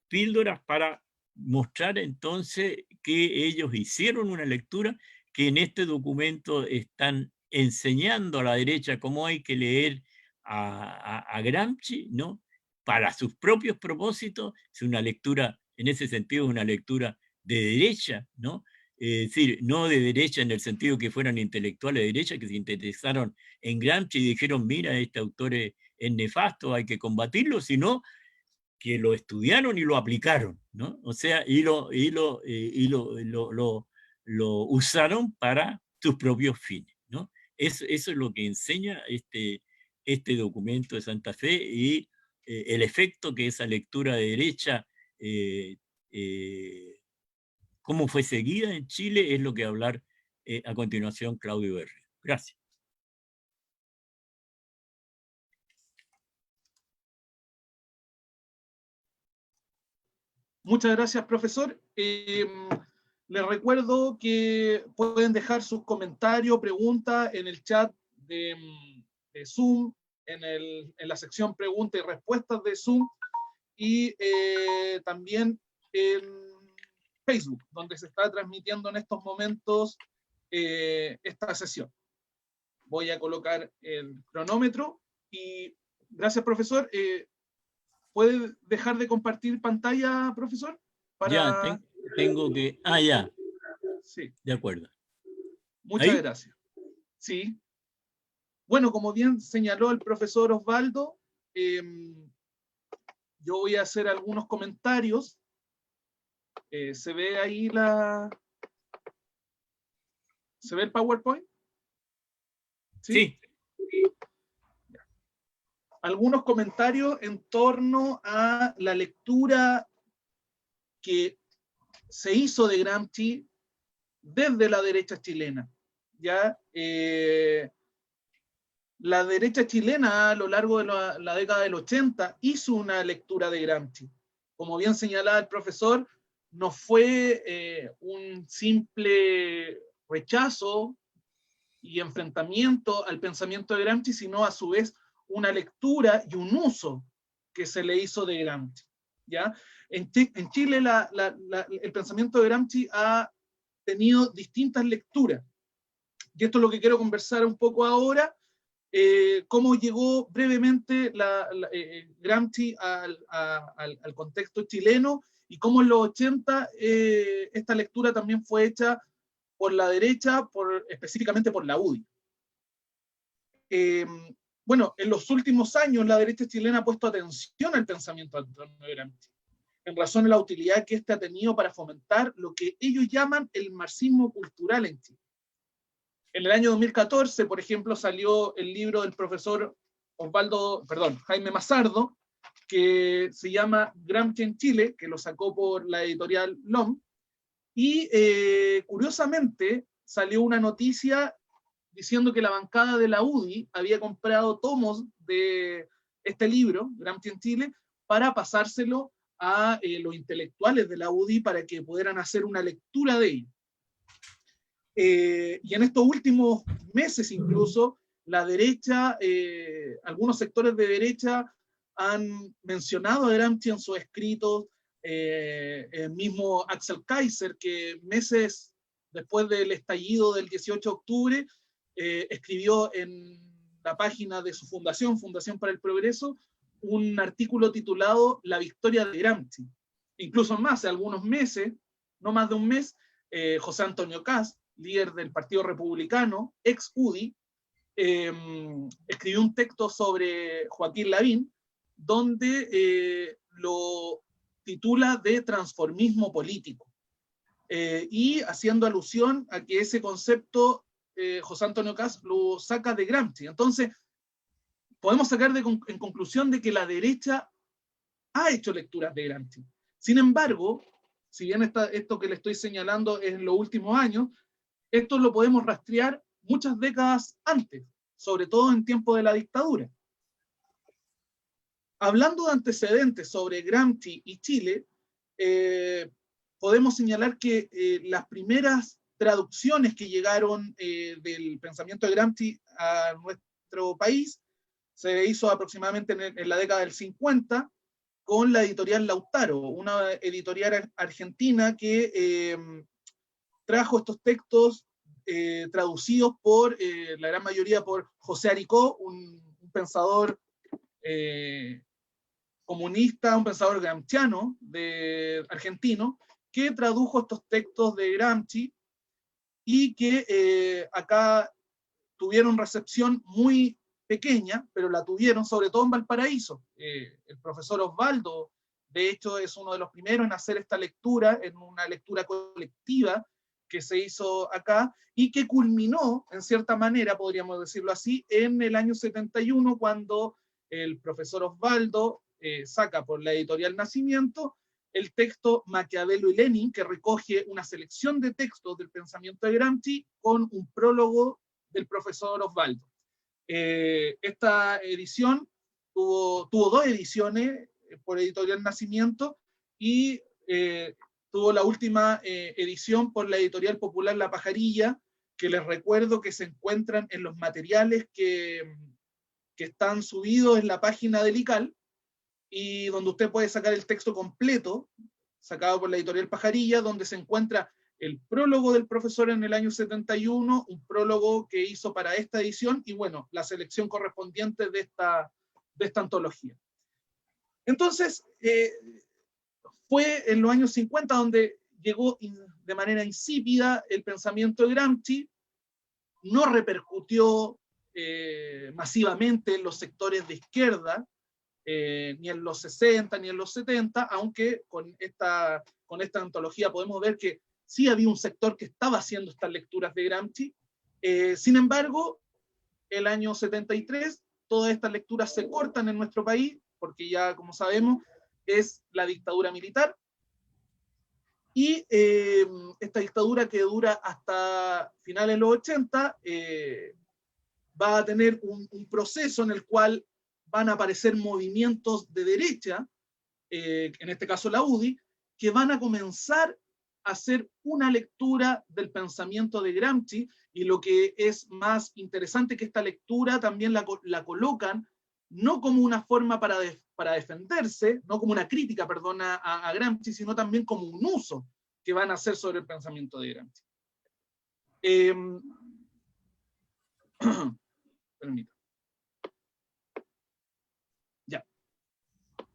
píldoras para mostrar entonces que ellos hicieron una lectura, que en este documento están enseñando a la derecha cómo hay que leer a Gramsci, ¿no? Para sus propios propósitos. Es una lectura, en ese sentido, una lectura de derecha, ¿no? Es decir, no de derecha en el sentido que fueran intelectuales de derecha que se interesaron en Gramsci y dijeron, mira, este autor es nefasto, hay que combatirlo, sino que lo estudiaron y lo aplicaron, ¿no? O sea, lo usaron para sus propios fines, ¿no? Eso es lo que enseña este documento de Santa Fe, y el efecto que esa lectura de derecha, cómo fue seguida en Chile, es lo que va a hablar a continuación Claudio Berrio. Gracias. Muchas gracias, profesor. Les recuerdo que pueden dejar sus comentarios, preguntas en el chat de Zoom, en la sección preguntas y respuestas de Zoom, y también en Facebook, donde se está transmitiendo en estos momentos esta sesión. Voy a colocar el cronómetro y gracias, profesor. ¿Puede dejar de compartir pantalla, profesor? Ya, tengo que... Ah, ya. Sí. De acuerdo. Muchas ¿Ahí? gracias. Sí. Bueno, como bien señaló el profesor Osvaldo, yo voy a hacer algunos comentarios. ¿Se ve ahí ¿Se ve el PowerPoint? Sí. Algunos comentarios en torno a la lectura que se hizo de Gramsci desde la derecha chilena. ¿Ya? La derecha chilena a lo largo de la década del 80 hizo una lectura de Gramsci. Como bien señalaba el profesor, no fue un simple rechazo y enfrentamiento al pensamiento de Gramsci, sino a su vez una lectura y un uso que se le hizo de Gramsci. ¿Ya? En Chile el pensamiento de Gramsci ha tenido distintas lecturas. Y esto es lo que quiero conversar un poco ahora. Cómo llegó brevemente Gramsci al contexto chileno, y cómo en los 80 esta lectura también fue hecha por la derecha, específicamente por la UDI. Bueno, en los últimos años la derecha chilena ha puesto atención al pensamiento de Gramsci, en razón a la utilidad que éste ha tenido para fomentar lo que ellos llaman el marxismo cultural en Chile. En el año 2014, por ejemplo, salió el libro del profesor Jaime Mazardo, que se llama Gramsci en Chile, que lo sacó por la editorial LOM, y curiosamente salió una noticia diciendo que la bancada de la UDI había comprado tomos de este libro, Gramsci en Chile, para pasárselo a los intelectuales de la UDI para que pudieran hacer una lectura de ello. Y en estos últimos meses incluso, la derecha, algunos sectores de derecha han mencionado a Gramsci en sus escritos, el mismo Axel Kaiser, que meses después del estallido del 18 de octubre, escribió en la página de su fundación, Fundación para el Progreso, un artículo titulado La victoria de Gramsci. Incluso más, hace algunos meses, no más de un mes, José Antonio Kast, líder del Partido Republicano, ex UDI, escribió un texto sobre Joaquín Lavín, donde lo titula de transformismo político, y haciendo alusión a que ese concepto José Antonio Kast lo saca de Gramsci. Entonces, podemos sacar en conclusión de que la derecha ha hecho lecturas de Gramsci. Sin embargo, si bien esto que le estoy señalando es en los últimos años, esto lo podemos rastrear muchas décadas antes, sobre todo en tiempo de la dictadura. Hablando de antecedentes sobre Gramsci y Chile, podemos señalar que las primeras traducciones que llegaron del pensamiento de Gramsci a nuestro país se hizo aproximadamente en la década del 50 con la editorial Lautaro, una editorial argentina que trajo estos textos traducidos por la gran mayoría por José Aricó, un pensador comunista, un pensador gramsciano argentino, que tradujo estos textos de Gramsci y que acá tuvieron recepción muy pequeña, pero la tuvieron sobre todo en Valparaíso. El profesor Osvaldo, de hecho, es uno de los primeros en hacer esta lectura, en una lectura colectiva que se hizo acá, y que culminó, en cierta manera, podríamos decirlo así, en el año 71, cuando el profesor Osvaldo saca por la editorial Nacimiento el texto Maquiavelo y Lenin, que recoge una selección de textos del pensamiento de Gramsci con un prólogo del profesor Osvaldo. Esta edición tuvo dos ediciones por editorial Nacimiento, y tuvo la última edición por la editorial popular La Pajarilla, que les recuerdo que se encuentran en los materiales que están subidos en la página del ICAL, y donde usted puede sacar el texto completo, sacado por la editorial Pajarilla, donde se encuentra el prólogo del profesor en el año 71, un prólogo que hizo para esta edición, y bueno, la selección correspondiente de esta antología. Entonces, fue en los años 50 donde llegó de manera insípida el pensamiento de Gramsci, no repercutió masivamente en los sectores de izquierda, ni en los 60 ni en los 70, aunque con esta antología podemos ver que sí había un sector que estaba haciendo estas lecturas de Gramsci. Sin embargo, el año 73, todas estas lecturas se cortan en nuestro país, porque ya, como sabemos, es la dictadura militar, y esta dictadura, que dura hasta finales de los 80, va a tener un proceso en el cual van a aparecer movimientos de derecha, en este caso la UDI, que van a comenzar a hacer una lectura del pensamiento de Gramsci, y lo que es más interesante, que esta lectura también la colocan no como una forma para defenderse, no como una crítica, perdón, a Gramsci, sino también como un uso que van a hacer sobre el pensamiento de Gramsci. Permítame. Ya.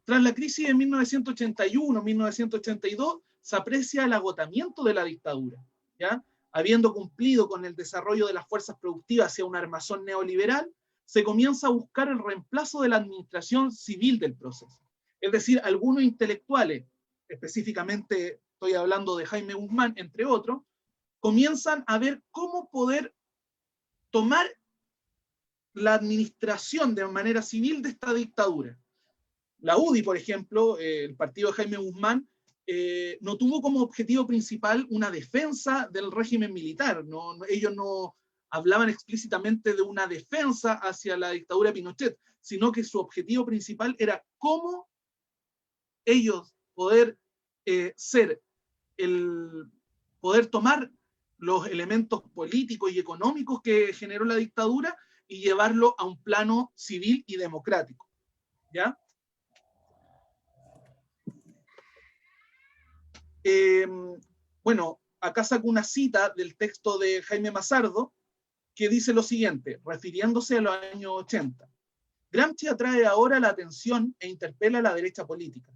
Tras la crisis de 1981-1982, se aprecia el agotamiento de la dictadura, ¿ya? Habiendo cumplido con el desarrollo de las fuerzas productivas hacia un armazón neoliberal, se comienza a buscar el reemplazo de la administración civil del proceso. Es decir, algunos intelectuales, específicamente estoy hablando de Jaime Guzmán, entre otros, comienzan a ver cómo poder tomar la administración de manera civil de esta dictadura. La UDI, por ejemplo, el partido de Jaime Guzmán, no tuvo como objetivo principal una defensa del régimen militar. Ellos no hablaban explícitamente de una defensa hacia la dictadura de Pinochet, sino que su objetivo principal era cómo ellos poder poder tomar los elementos políticos y económicos que generó la dictadura y llevarlo a un plano civil y democrático, ¿ya? Bueno, acá saco una cita del texto de Jaime Mazardo, que dice lo siguiente, refiriéndose a los años 80. Gramsci atrae ahora la atención e interpela a la derecha política,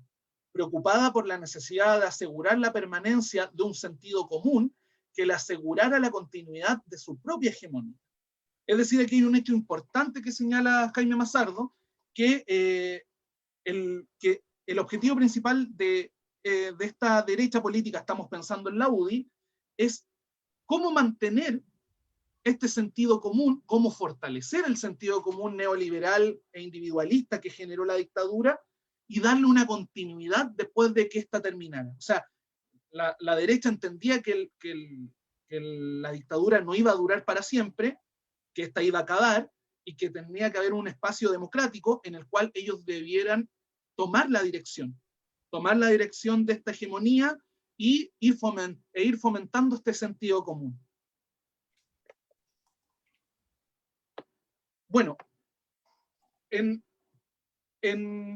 preocupada por la necesidad de asegurar la permanencia de un sentido común que le asegurara la continuidad de su propia hegemonía. Es decir, aquí hay un hecho importante que señala Jaime Mazardo, que el objetivo principal de esta derecha política, estamos pensando en la UDI, es cómo mantener este sentido común, cómo fortalecer el sentido común neoliberal e individualista que generó la dictadura y darle una continuidad después de que ésta terminara. O sea, la derecha entendía que la dictadura no iba a durar para siempre, que ésta iba a acabar y que tenía que haber un espacio democrático en el cual ellos debieran tomar la dirección de esta hegemonía y ir fomentando este sentido común. Bueno, en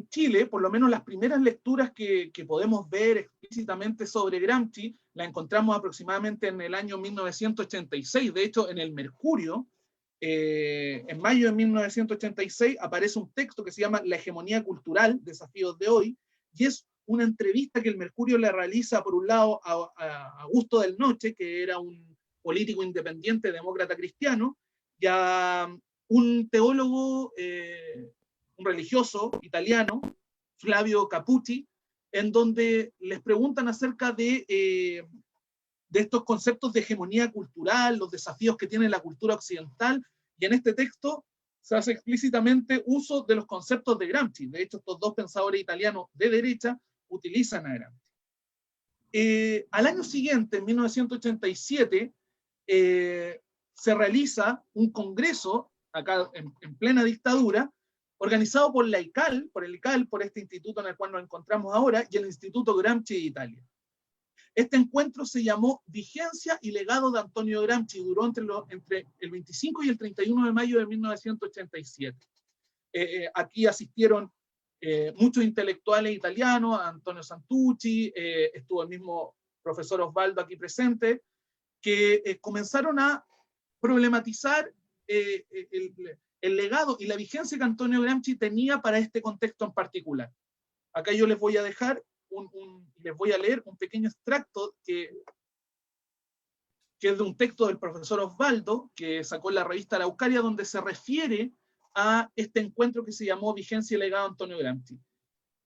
Chile, por lo menos las primeras lecturas que podemos ver explícitamente sobre Gramsci, la encontramos aproximadamente en el año 1986. De hecho, en el Mercurio, en mayo de 1986, aparece un texto que se llama La hegemonía cultural, desafíos de hoy, y es una entrevista que el Mercurio le realiza, por un lado, a Augusto del Noche, que era un político independiente, demócrata cristiano, y a un teólogo, un religioso italiano, Flavio Capucci, en donde les preguntan acerca de estos conceptos de hegemonía cultural, los desafíos que tiene la cultura occidental, y en este texto se hace explícitamente uso de los conceptos de Gramsci. De hecho, estos dos pensadores italianos de derecha utilizan a Gramsci. Al año siguiente, en 1987, se realiza un congreso, acá en plena dictadura, organizado por la ICAL, por este instituto en el cual nos encontramos ahora, y el Instituto Gramsci de Italia. Este encuentro se llamó Vigencia y Legado de Antonio Gramsci, duró entre el 25 y el 31 de mayo de 1987. Aquí asistieron muchos intelectuales italianos, Antonio Santucci, estuvo el mismo profesor Osvaldo aquí presente, que comenzaron a problematizar el legado y la vigencia que Antonio Gramsci tenía para este contexto en particular. Acá yo les voy a dejar les voy a leer un pequeño extracto que es de un texto del profesor Osvaldo, que sacó en la revista Araucaria, donde se refiere a este encuentro que se llamó Vigencia y Legado Antonio Gramsci.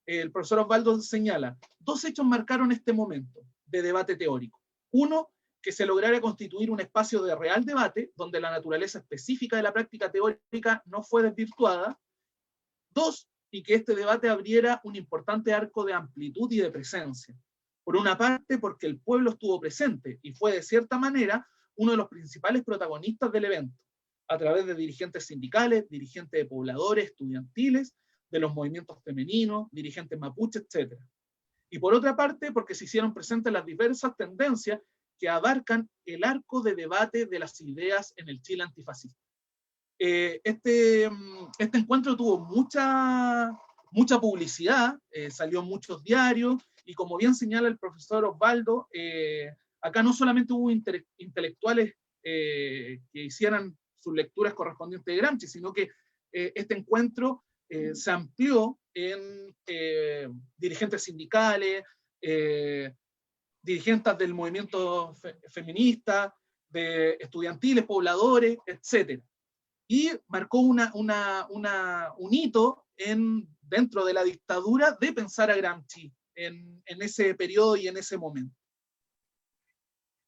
El profesor Osvaldo señala, dos hechos marcaron este momento de debate teórico. Uno, que se lograra constituir un espacio de real debate, donde la naturaleza específica de la práctica teórica no fue desvirtuada. Dos, y que este debate abriera un importante arco de amplitud y de presencia. Por una parte, porque el pueblo estuvo presente y fue de cierta manera uno de los principales protagonistas del evento, a través de dirigentes sindicales, dirigentes de pobladores, estudiantiles, de los movimientos femeninos, dirigentes mapuche, etc. Y por otra parte, porque se hicieron presentes las diversas tendencias que abarcan el arco de debate de las ideas en el Chile antifascista. Este encuentro tuvo mucha publicidad, salió en muchos diarios, y como bien señala el profesor Osvaldo, acá no solamente hubo intelectuales que hicieran sus lecturas correspondientes de Gramsci, sino que este encuentro se amplió en dirigentes sindicales, dirigentes del movimiento feminista, de estudiantiles, pobladores, etc. Y marcó un hito dentro de la dictadura de pensar a Gramsci en ese periodo y en ese momento.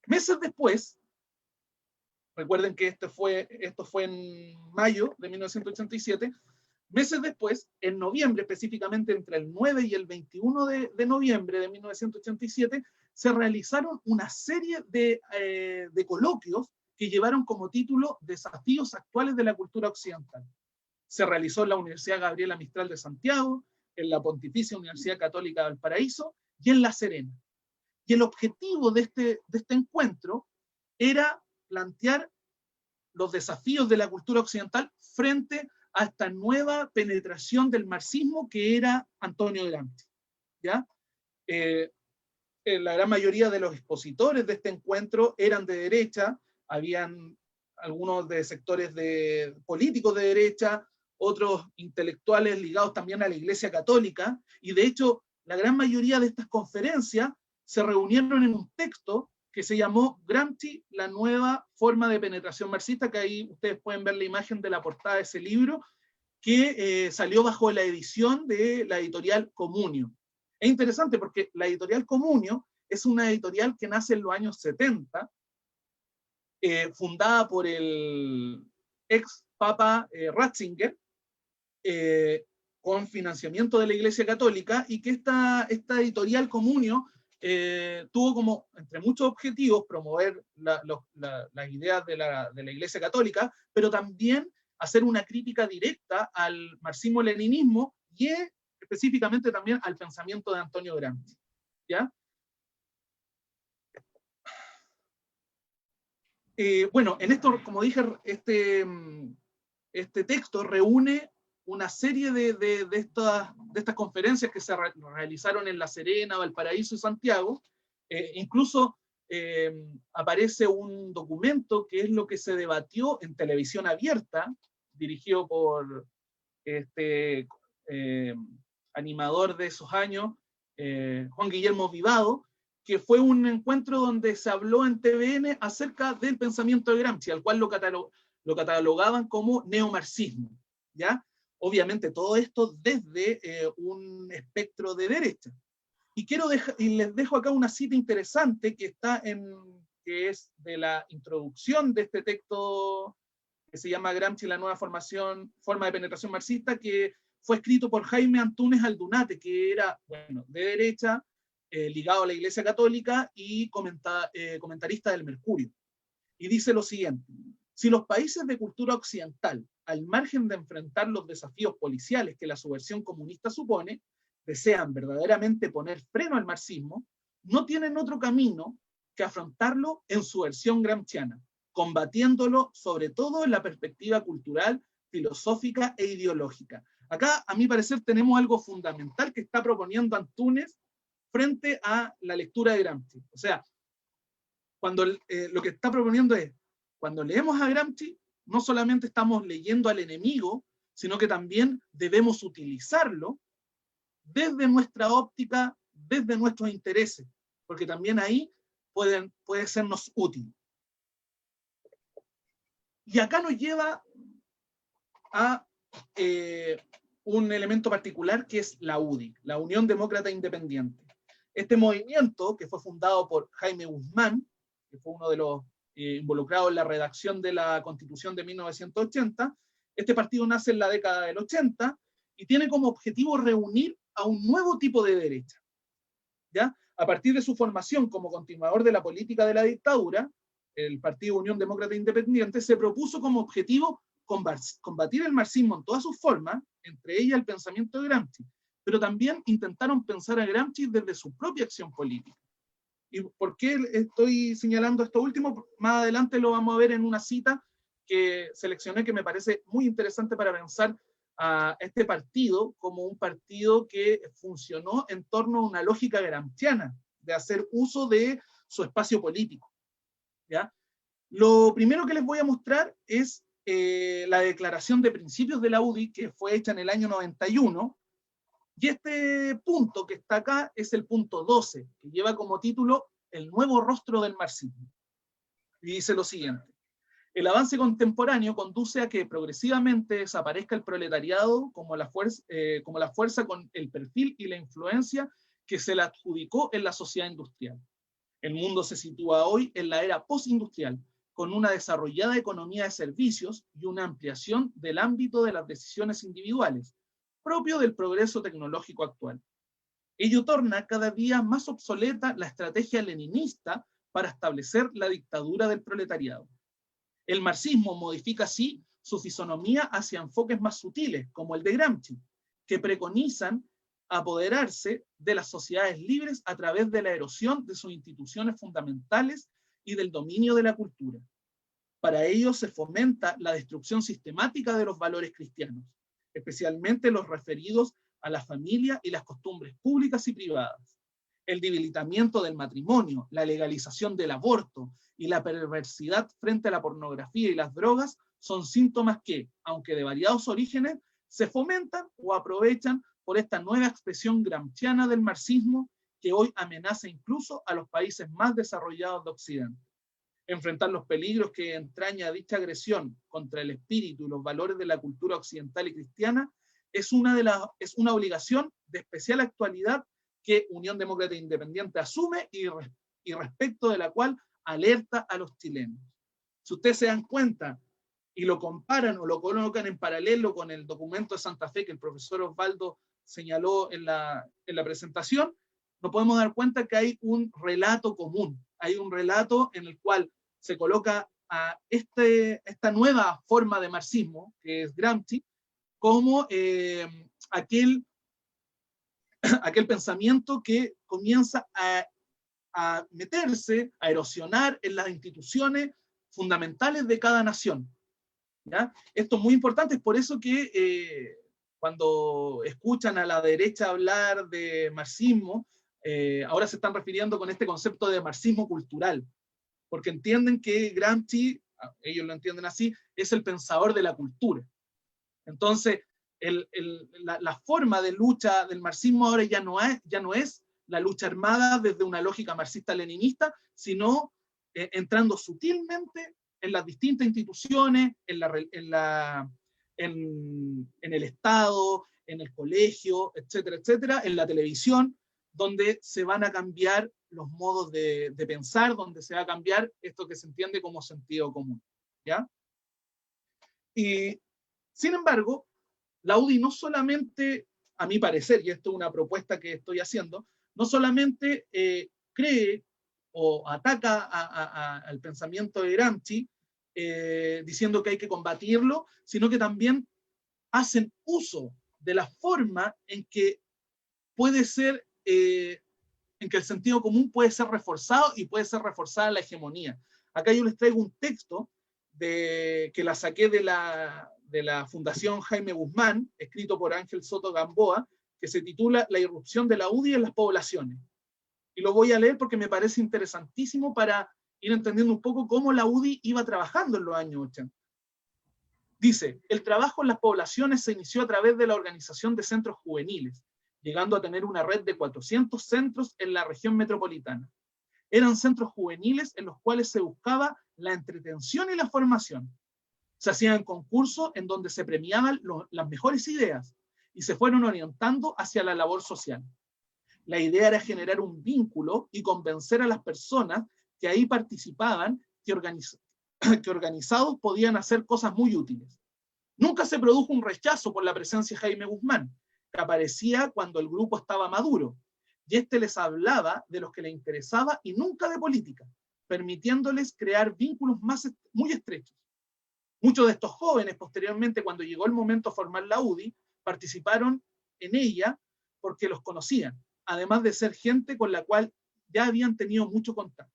Meses después, recuerden que esto fue en mayo de 1987, meses después, en noviembre, específicamente entre el 9 y el 21 de noviembre de 1987, se realizaron una serie de coloquios que llevaron como título Desafíos actuales de la cultura occidental. Se realizó en la Universidad Gabriela Mistral de Santiago, en la Pontificia Universidad Católica de Valparaíso y en La Serena. Y el objetivo de este encuentro era plantear los desafíos de la cultura occidental frente a esta nueva penetración del marxismo que era Antonio Gramsci. ¿Ya? La gran mayoría de los expositores de este encuentro eran de derecha, habían algunos de sectores políticos de derecha, otros intelectuales ligados también a la Iglesia Católica, y de hecho la gran mayoría de estas conferencias se reunieron en un texto que se llamó Gramsci, la nueva forma de penetración marxista, que ahí ustedes pueden ver la imagen de la portada de ese libro, que salió bajo la edición de la editorial Comunio. Es interesante porque la editorial Comunio es una editorial que nace en los años 70, fundada por el ex Papa Ratzinger, con financiamiento de la Iglesia Católica, y que esta editorial Comunio tuvo como, entre muchos objetivos, promover las ideas de la Iglesia Católica, pero también hacer una crítica directa al marxismo-leninismo y específicamente también al pensamiento de Antonio Gramsci. ¿Ya? Bueno, en esto, como dije, este texto reúne una serie de estas conferencias que se realizaron en La Serena, Valparaíso y Santiago. Incluso aparece un documento que es lo que se debatió en televisión abierta, dirigido por este animador de esos años, Juan Guillermo Vivado, que fue un encuentro donde se habló en TVN acerca del pensamiento de Gramsci, al cual lo catalogaban como neomarxismo, ¿ya? Obviamente todo esto desde un espectro de derecha. Y les dejo acá una cita interesante que que es de la introducción de este texto que se llama Gramsci, la nueva forma de penetración marxista, que fue escrito por Jaime Antúnez Aldunate, que era, bueno, de derecha, ligado a la Iglesia Católica y comentarista del Mercurio. Y dice lo siguiente: si los países de cultura occidental, al margen de enfrentar los desafíos policiales que la subversión comunista supone, desean verdaderamente poner freno al marxismo, no tienen otro camino que afrontarlo en su versión gramsciana, combatiéndolo sobre todo en la perspectiva cultural, filosófica e ideológica. Acá, a mi parecer, tenemos algo fundamental que está proponiendo Antúnez frente a la lectura de Gramsci. O sea, cuando lo que está proponiendo es, cuando leemos a Gramsci, no solamente estamos leyendo al enemigo, sino que también debemos utilizarlo desde nuestra óptica, desde nuestros intereses, porque también ahí puede sernos útil. Y acá nos lleva a un elemento particular que es la UDI, la Unión Demócrata Independiente. Este movimiento, que fue fundado por Jaime Guzmán, que fue uno de los involucrados en la redacción de la Constitución de 1980, este partido nace en la década del 80 y tiene como objetivo reunir a un nuevo tipo de derecha. ¿Ya? A partir de su formación como continuador de la política de la dictadura, el Partido Unión Demócrata Independiente se propuso como objetivo combatir el marxismo en todas sus formas, entre ellas el pensamiento de Gramsci, pero también intentaron pensar a Gramsci desde su propia acción política. ¿Y por qué estoy señalando esto último? Más adelante lo vamos a ver en una cita que seleccioné que me parece muy interesante para pensar a este partido como un partido que funcionó en torno a una lógica gramsciana de hacer uso de su espacio político. ¿Ya? Lo primero que les voy a mostrar es la declaración de principios de la UDI, que fue hecha en el año 91, y este punto que está acá es el punto 12, que lleva como título El nuevo rostro del marxismo. Y dice lo siguiente: el avance contemporáneo conduce a que progresivamente desaparezca el proletariado como la fuerza con el perfil y la influencia que se le adjudicó en la sociedad industrial. El mundo se sitúa hoy en la era postindustrial, con una desarrollada economía de servicios y una ampliación del ámbito de las decisiones individuales, propio del progreso tecnológico actual. Ello torna cada día más obsoleta la estrategia leninista para establecer la dictadura del proletariado. El marxismo modifica así su fisonomía hacia enfoques más sutiles, como el de Gramsci, que preconizan apoderarse de las sociedades libres a través de la erosión de sus instituciones fundamentales y del dominio de la cultura. Para ello se fomenta la destrucción sistemática de los valores cristianos, especialmente los referidos a la familia y las costumbres públicas y privadas. el debilitamiento del matrimonio, la legalización del aborto y la perversidad frente a la pornografía y las drogas son síntomas que, aunque de variados orígenes, se fomentan o aprovechan por esta nueva expresión gramsciana del marxismo que hoy amenaza incluso a los países más desarrollados de Occidente. Enfrentar los peligros que entraña dicha agresión contra el espíritu y los valores de la cultura occidental y cristiana es una obligación de especial actualidad que Unión Demócrata Independiente asume y respecto de la cual alerta a los chilenos. Si ustedes se dan cuenta y lo comparan o lo colocan en paralelo con el documento de Santa Fe que el profesor Osvaldo señaló en la presentación, nos podemos dar cuenta que hay un relato común, hay un relato en el cual se coloca a esta nueva forma de marxismo, que es Gramsci, como aquel pensamiento que comienza a meterse, a erosionar en las instituciones fundamentales de cada nación. ¿Ya? Esto es muy importante, es por eso que cuando escuchan a la derecha hablar de marxismo, ahora se están refiriendo con este concepto de marxismo cultural, porque entienden que Gramsci, ellos lo entienden así, es el pensador de la cultura. Entonces, la forma de lucha del marxismo ahora ya no es la lucha armada desde una lógica marxista-leninista, sino entrando sutilmente en las distintas instituciones, en el Estado, en el colegio, etcétera, etcétera, en la televisión, donde se van a cambiar los modos de pensar, donde se va a cambiar esto que se entiende como sentido común. ¿Ya? Y, sin embargo, la UDI no solamente, a mi parecer, y esto es una propuesta que estoy haciendo, no solamente cree o ataca al pensamiento de Gramsci, diciendo que hay que combatirlo, sino que también hacen uso de la forma en que puede ser, en que el sentido común puede ser reforzado y puede ser reforzada la hegemonía. Acá yo les traigo un texto que la saqué de la Fundación Jaime Guzmán, escrito por Ángel Soto Gamboa, que se titula La irrupción de la UDI en las poblaciones. Y lo voy a leer porque me parece interesantísimo para ir entendiendo un poco cómo la UDI iba trabajando en los años 80. Dice, el trabajo en las poblaciones se inició a través de la organización de centros juveniles, llegando a tener una red de 400 centros en la región metropolitana. Eran centros juveniles en los cuales se buscaba la entretención y la formación. Se hacían concursos en donde se premiaban las mejores ideas y se fueron orientando hacia la labor social. La idea era generar un vínculo y convencer a las personas que ahí participaban que organizados podían hacer cosas muy útiles. Nunca se produjo un rechazo por la presencia de Jaime Guzmán, que aparecía cuando el grupo estaba maduro, y este les hablaba de los que les interesaba y nunca de política, permitiéndoles crear vínculos muy estrechos. Muchos de estos jóvenes, posteriormente, cuando llegó el momento de formar la UDI, participaron en ella porque los conocían, además de ser gente con la cual ya habían tenido mucho contacto.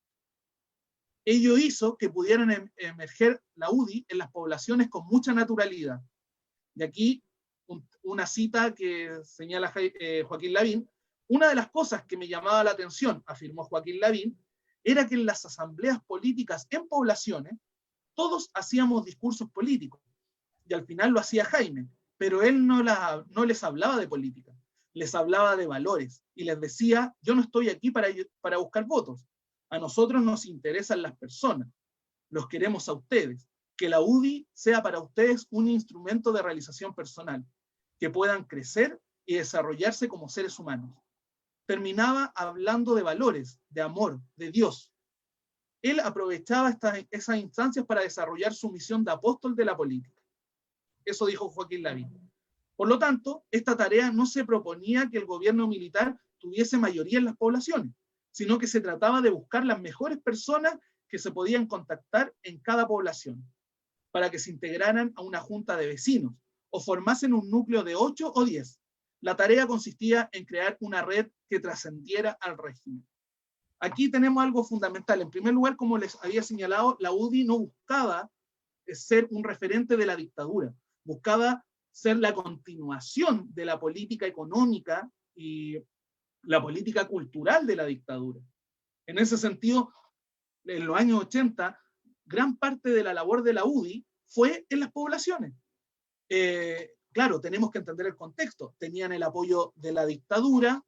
Ello hizo que pudieran emerger la UDI en las poblaciones con mucha naturalidad. Y aquí una cita que señala Joaquín Lavín. Una de las cosas que me llamaba la atención, afirmó Joaquín Lavín, era que en las asambleas políticas en poblaciones todos hacíamos discursos políticos, y al final lo hacía Jaime, pero él no les hablaba de política, les hablaba de valores, y les decía, yo no estoy aquí para buscar votos, a nosotros nos interesan las personas, los queremos a ustedes, que la UDI sea para ustedes un instrumento de realización personal, que puedan crecer y desarrollarse como seres humanos. Terminaba hablando de valores, de amor, de Dios. Él aprovechaba esas instancias para desarrollar su misión de apóstol de la política. Eso dijo Joaquín Lavín. Por lo tanto, esta tarea no se proponía que el gobierno militar tuviese mayoría en las poblaciones, sino que se trataba de buscar las mejores personas que se podían contactar en cada población, para que se integraran a una junta de vecinos o formasen un núcleo de 8 o 10. La tarea consistía en crear una red que trascendiera al régimen. Aquí tenemos algo fundamental. En primer lugar, como les había señalado, la UDI no buscaba ser un referente de la dictadura, buscaba ser la continuación de la política económica y la política cultural de la dictadura. En ese sentido, en los años 80, gran parte de la labor de la UDI fue en las poblaciones. Claro, tenemos que entender el contexto. Tenían el apoyo de la dictadura,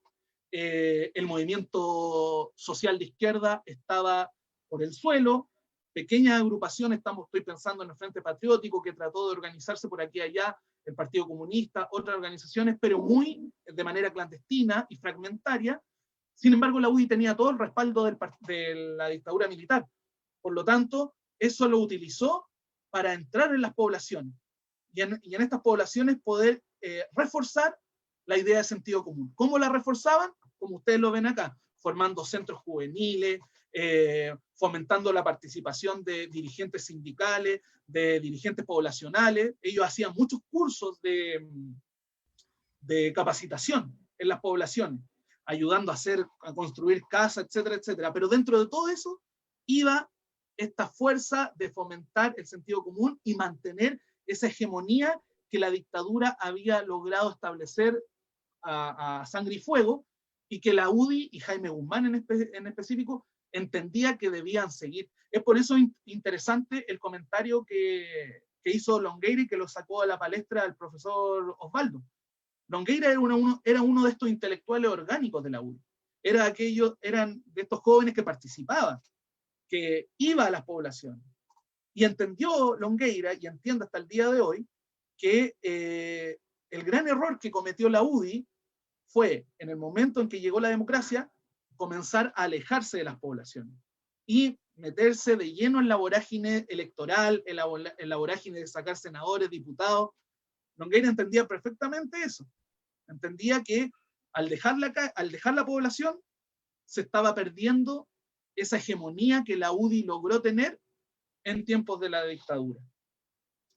el movimiento social de izquierda estaba por el suelo, pequeñas agrupaciones, estoy pensando en el Frente Patriótico, que trató de organizarse por aquí y allá, el Partido Comunista, otras organizaciones, pero muy de manera clandestina y fragmentaria. Sin embargo, la UDI tenía todo el respaldo de la dictadura militar. Por lo tanto, eso lo utilizó para entrar en las poblaciones y en estas poblaciones poder reforzar la idea de sentido común. ¿Cómo la reforzaban? Como ustedes lo ven acá, formando centros juveniles, fomentando la participación de dirigentes sindicales, de dirigentes poblacionales. Ellos hacían muchos cursos de capacitación en las poblaciones, ayudando a construir casas, etcétera, etcétera. Pero dentro de todo eso iba esta fuerza de fomentar el sentido común y mantener esa hegemonía que la dictadura había logrado establecer a sangre y fuego, y que la UDI y Jaime Guzmán en específico entendía que debían seguir. Es por eso interesante el comentario que hizo Longueira y que lo sacó a la palestra el profesor Osvaldo. Longueira era uno de estos intelectuales orgánicos de la UDI. Eran de estos jóvenes que participaban, que iba a las poblaciones. Y entendió Longueira, y entiende hasta el día de hoy, que el gran error que cometió la UDI fue, en el momento en que llegó la democracia, comenzar a alejarse de las poblaciones y meterse de lleno en la vorágine electoral, en la vorágine de sacar senadores, diputados. Longueira entendía perfectamente eso. Entendía que al dejar la población se estaba perdiendo esa hegemonía que la UDI logró tener en tiempos de la dictadura.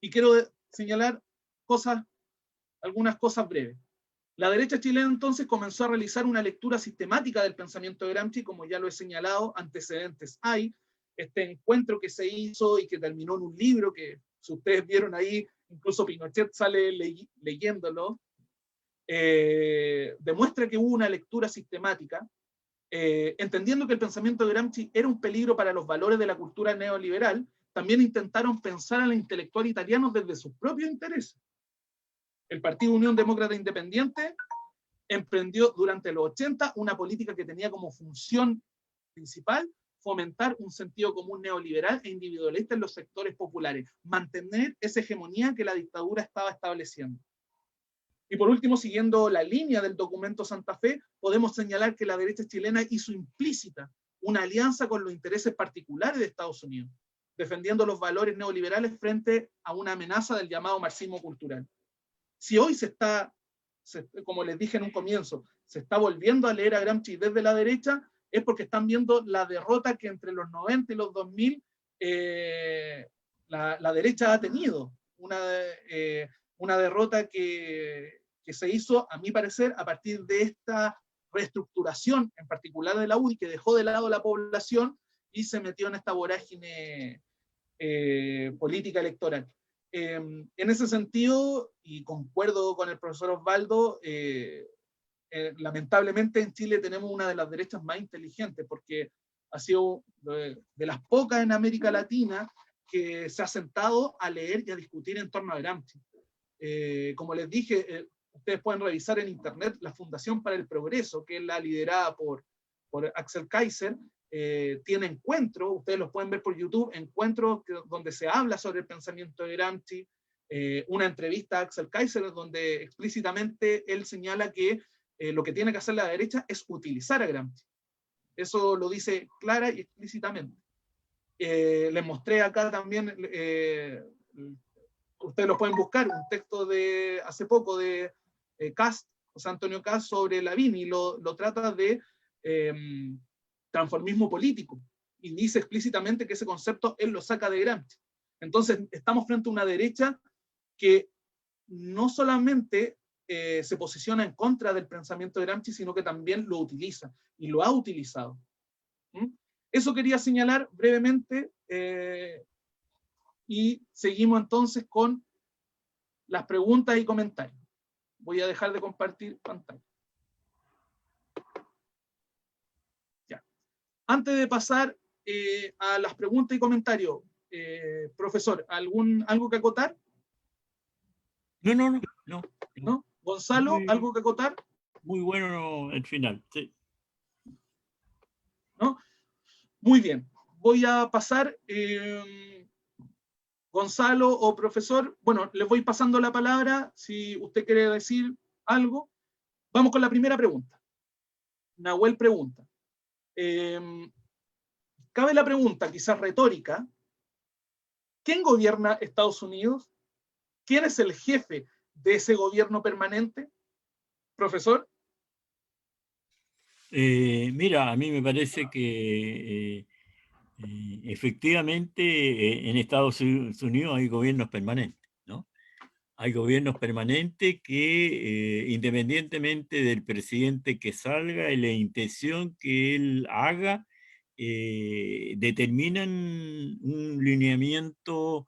Y quiero señalar algunas cosas breves. La derecha chilena entonces comenzó a realizar una lectura sistemática del pensamiento de Gramsci, como ya lo he señalado, antecedentes hay. Este encuentro que se hizo y que terminó en un libro que, si ustedes vieron ahí, incluso Pinochet sale leyéndolo, demuestra que hubo una lectura sistemática, entendiendo que el pensamiento de Gramsci era un peligro para los valores de la cultura neoliberal. También intentaron pensar al intelectual italiano desde sus propios intereses. El Partido Unión Demócrata Independiente emprendió durante los 80 una política que tenía como función principal fomentar un sentido común neoliberal e individualista en los sectores populares, mantener esa hegemonía que la dictadura estaba estableciendo. Y por último, siguiendo la línea del documento Santa Fe, podemos señalar que la derecha chilena hizo implícita una alianza con los intereses particulares de Estados Unidos, defendiendo los valores neoliberales frente a una amenaza del llamado marxismo cultural. Si hoy como les dije en un comienzo, se está volviendo a leer a Gramsci desde la derecha, es porque están viendo la derrota que entre los 90 y los 2000 la derecha ha tenido. Una derrota que se hizo, a mi parecer, a partir de esta reestructuración, en particular de la UDI, que dejó de lado la población y se metió en esta vorágine política electoral. En ese sentido, y concuerdo con el profesor Osvaldo, lamentablemente en Chile tenemos una de las derechas más inteligentes, porque ha sido de las pocas en América Latina que se ha sentado a leer y a discutir en torno a Gramsci. Como les dije, ustedes pueden revisar en internet la Fundación para el Progreso, que es la liderada por Axel Kaiser. Tiene encuentros, ustedes los pueden ver por YouTube, encuentros donde se habla sobre el pensamiento de Gramsci, una entrevista a Axel Kaiser donde explícitamente él señala que lo que tiene que hacer la derecha es utilizar a Gramsci. Eso lo dice clara y explícitamente. Les mostré acá también, ustedes lo pueden buscar, un texto de hace poco de Kast, José Antonio Kast, sobre Lavín, y lo trata de transformismo político, y dice explícitamente que ese concepto él lo saca de Gramsci. Entonces estamos frente a una derecha que no solamente se posiciona en contra del pensamiento de Gramsci, sino que también lo utiliza, y lo ha utilizado. Eso quería señalar brevemente, y seguimos entonces con las preguntas y comentarios. Voy a dejar de compartir pantalla. Antes de pasar a las preguntas y comentarios, profesor, ¿algo que acotar? No. Gonzalo, ¿algo que acotar? Muy bueno el final, sí. ¿No? Muy bien. Voy a pasar, Gonzalo o profesor, bueno, les voy pasando la palabra si usted quiere decir algo. Vamos con la primera pregunta. Nahuel pregunta. Cabe la pregunta, quizás retórica, ¿quién gobierna Estados Unidos? ¿Quién es el jefe de ese gobierno permanente? Profesor. Mira, a mí me parece que efectivamente en Estados Unidos hay gobiernos permanentes, ¿no? Hay gobiernos permanentes que independientemente del presidente que salga y la intención que él haga, determinan un lineamiento,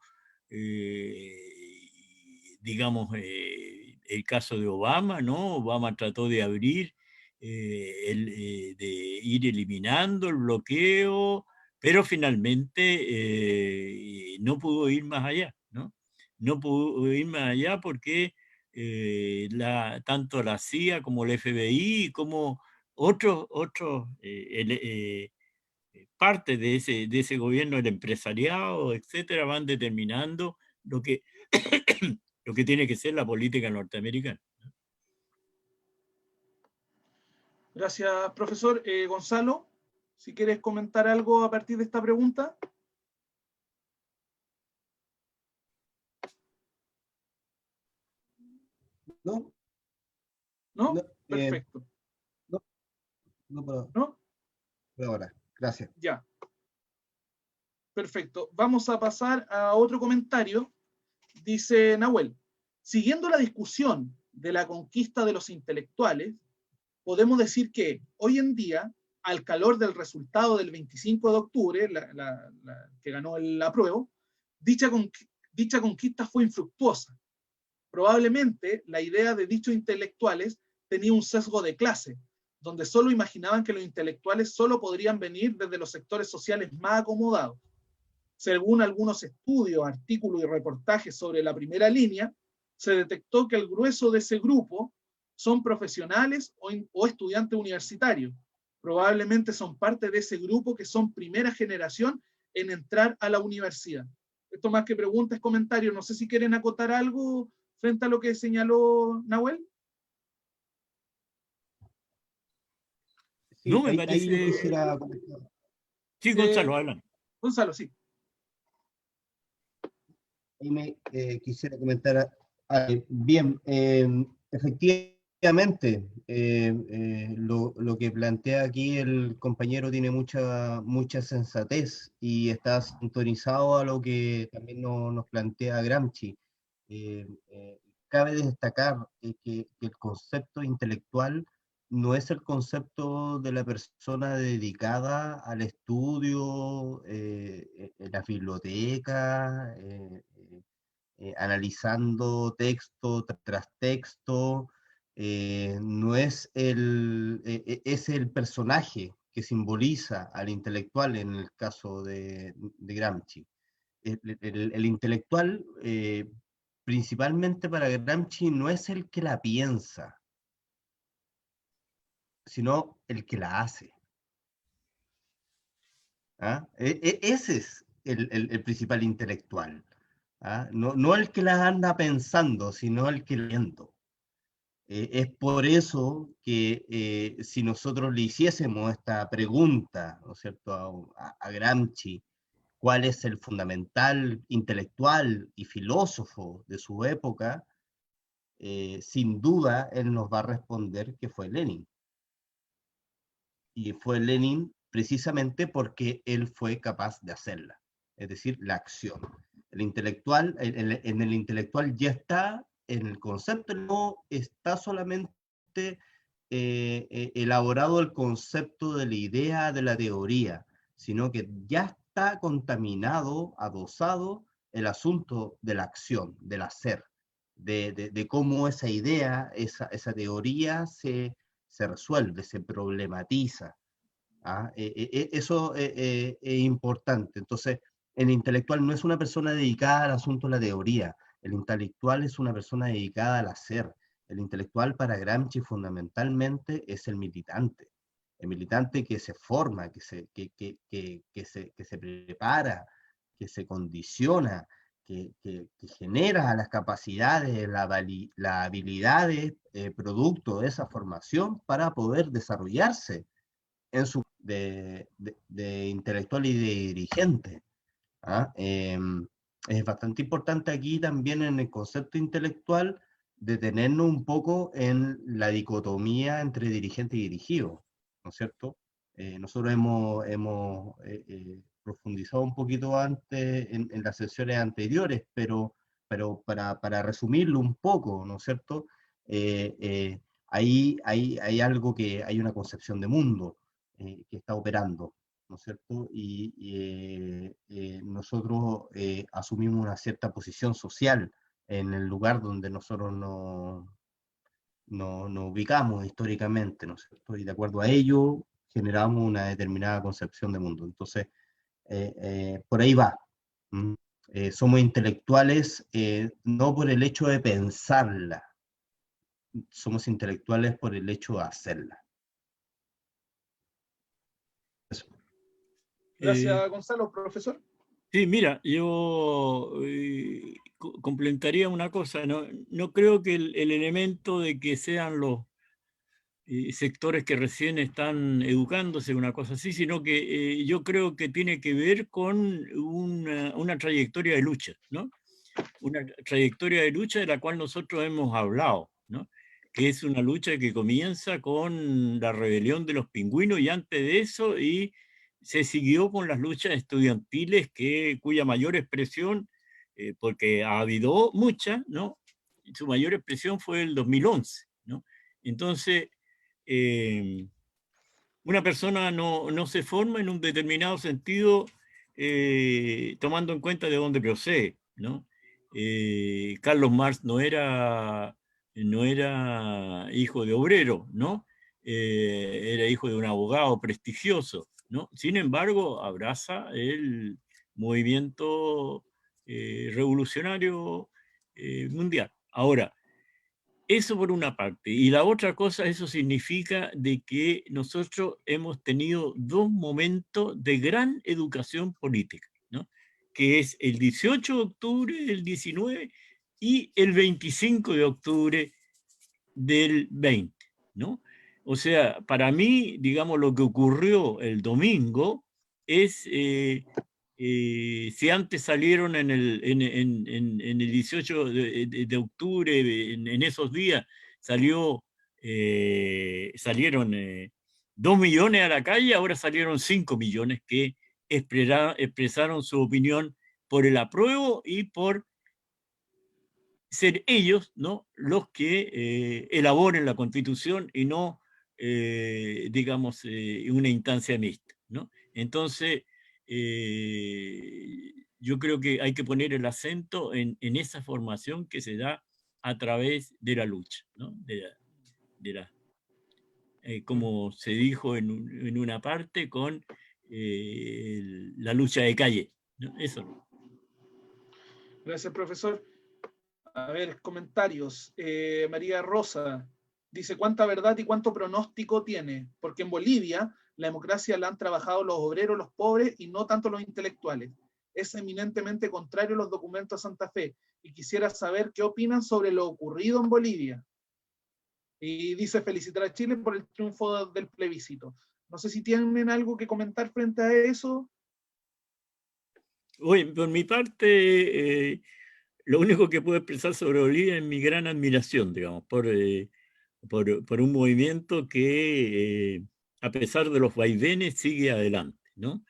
digamos, el caso de Obama, ¿no? Obama trató de abrir, de ir eliminando el bloqueo, pero finalmente no pudo ir más allá, ¿no? No pudo ir más allá porque tanto la CIA como el FBI, como otros partes de ese gobierno, el empresariado, etcétera, van determinando lo que, lo que tiene que ser la política norteamericana. Gracias, profesor. Gonzalo, si quieres comentar algo a partir de esta pregunta. ¿No? ¿No? No, Perfecto. no puedo. ¿No? Por ahora. Gracias. Ya. Perfecto. Vamos a pasar a otro comentario. Dice Nahuel, siguiendo la discusión de la conquista de los intelectuales, podemos decir que hoy en día, al calor del resultado del 25 de octubre, que ganó el apruebo, dicha conquista fue infructuosa. Probablemente la idea de dichos intelectuales tenía un sesgo de clase, donde solo imaginaban que los intelectuales solo podrían venir desde los sectores sociales más acomodados. Según algunos estudios, artículos y reportajes sobre la primera línea, se detectó que el grueso de ese grupo son profesionales o estudiantes universitarios. Probablemente son parte de ese grupo que son primera generación en entrar a la universidad. Esto más que preguntas, es comentario. No sé si quieren acotar algo frente a lo que señaló Nahuel. Sí, No me ahí parece. yo quisiera comentar. Sí, Gonzalo, hablan. Gonzalo, sí. Ahí quisiera comentar. Bien, efectivamente, lo que plantea aquí el compañero tiene mucha sensatez y está sintonizado a lo que también nos plantea Gramsci. Cabe destacar que el concepto intelectual no es el concepto de la persona dedicada al estudio en la biblioteca, analizando texto tras texto, no es es el personaje que simboliza al intelectual en el caso de Gramsci. El intelectual, principalmente para Gramsci, no es el que la piensa, sino el que la hace. ¿Ah? Ese es el principal intelectual. ¿Ah? No el que la anda pensando, sino el que la viendo. Es por eso que si nosotros le hiciésemos esta pregunta, ¿no es cierto?, a Gramsci, ¿cuál es el fundamental intelectual y filósofo de su época? Sin duda él nos va a responder que fue Lenin. Y fue Lenin precisamente porque él fue capaz de hacerla, es decir, la acción. El intelectual, en el intelectual ya está, en el concepto no está solamente elaborado el concepto de la idea, de la teoría, sino que ya está contaminado, adosado el asunto de la acción, del hacer, de cómo esa idea, esa teoría se resuelve, se problematiza. ¿ah? Eso es importante. Entonces, el intelectual no es una persona dedicada al asunto de la teoría, el intelectual es una persona dedicada al hacer. El intelectual para Gramsci fundamentalmente es el militante que se forma, que se prepara, que se condiciona, que genera las capacidades, las habilidades producto de esa formación para poder desarrollarse en su de intelectual y de dirigente. ¿Ah? Es bastante importante aquí también en el concepto intelectual detenernos un poco en la dicotomía entre dirigente y dirigido, ¿no es cierto? Nosotros hemos profundizado un poquito antes en las sesiones anteriores, pero para resumirlo un poco, ¿no es cierto? Hay algo hay una concepción de mundo que está operando, ¿no es cierto? Nosotros asumimos una cierta posición social en el lugar donde nosotros nos ubicamos históricamente, ¿no es cierto? Y de acuerdo a ello generamos una determinada concepción de mundo. Entonces, por ahí va. ¿Mm? Somos intelectuales no por el hecho de pensarla, somos intelectuales por el hecho de hacerla. Eso. Gracias, Gonzalo. Profesor. Sí, mira, yo complementaría una cosa, no creo que el elemento de que sean los sectores que recién están educándose, una cosa así, sino que yo creo que tiene que ver con una trayectoria de lucha, ¿no? Una trayectoria de lucha de la cual nosotros hemos hablado, ¿no? Que es una lucha que comienza con la rebelión de los pingüinos y antes de eso, y se siguió con las luchas estudiantiles cuya mayor expresión, porque ha habido muchas, ¿no? Su mayor expresión fue el 2011, ¿no? Entonces, una persona no se forma en un determinado sentido tomando en cuenta de dónde procede, ¿no? Carlos Marx no era hijo de obrero, ¿no? Era hijo de un abogado prestigioso, ¿no? Sin embargo, abraza el movimiento revolucionario mundial. Ahora, eso por una parte. Y la otra cosa, eso significa de que nosotros hemos tenido dos momentos de gran educación política, ¿no? Que es el 18 de octubre del 19 y el 25 de octubre del 20, ¿no? O sea, para mí, digamos, lo que ocurrió el domingo es, si antes salieron en el 18 de octubre, en esos días, salieron 2 millones a la calle, ahora salieron 5 millones que expresaron su opinión por el apruebo y por ser ellos, ¿no?, los que elaboren la Constitución y no, digamos, una instancia mixta, ¿no? Entonces, yo creo que hay que poner el acento en esa formación que se da a través de la lucha, ¿no? Como se dijo en una parte, con la lucha de calle, ¿no? Eso. Gracias, profesor. A ver, comentarios. María Rosa dice, ¿cuánta verdad y cuánto pronóstico tiene? Porque en Bolivia la democracia la han trabajado los obreros, los pobres y no tanto los intelectuales. Es eminentemente contrario a los documentos de Santa Fe y quisiera saber qué opinan sobre lo ocurrido en Bolivia. Y dice felicitar a Chile por el triunfo del plebiscito. No sé si tienen algo que comentar frente a eso. Oye, por mi parte, lo único que puedo expresar sobre Bolivia es mi gran admiración, digamos, por un movimiento que, a pesar de los vaivenes, sigue adelante, ¿no?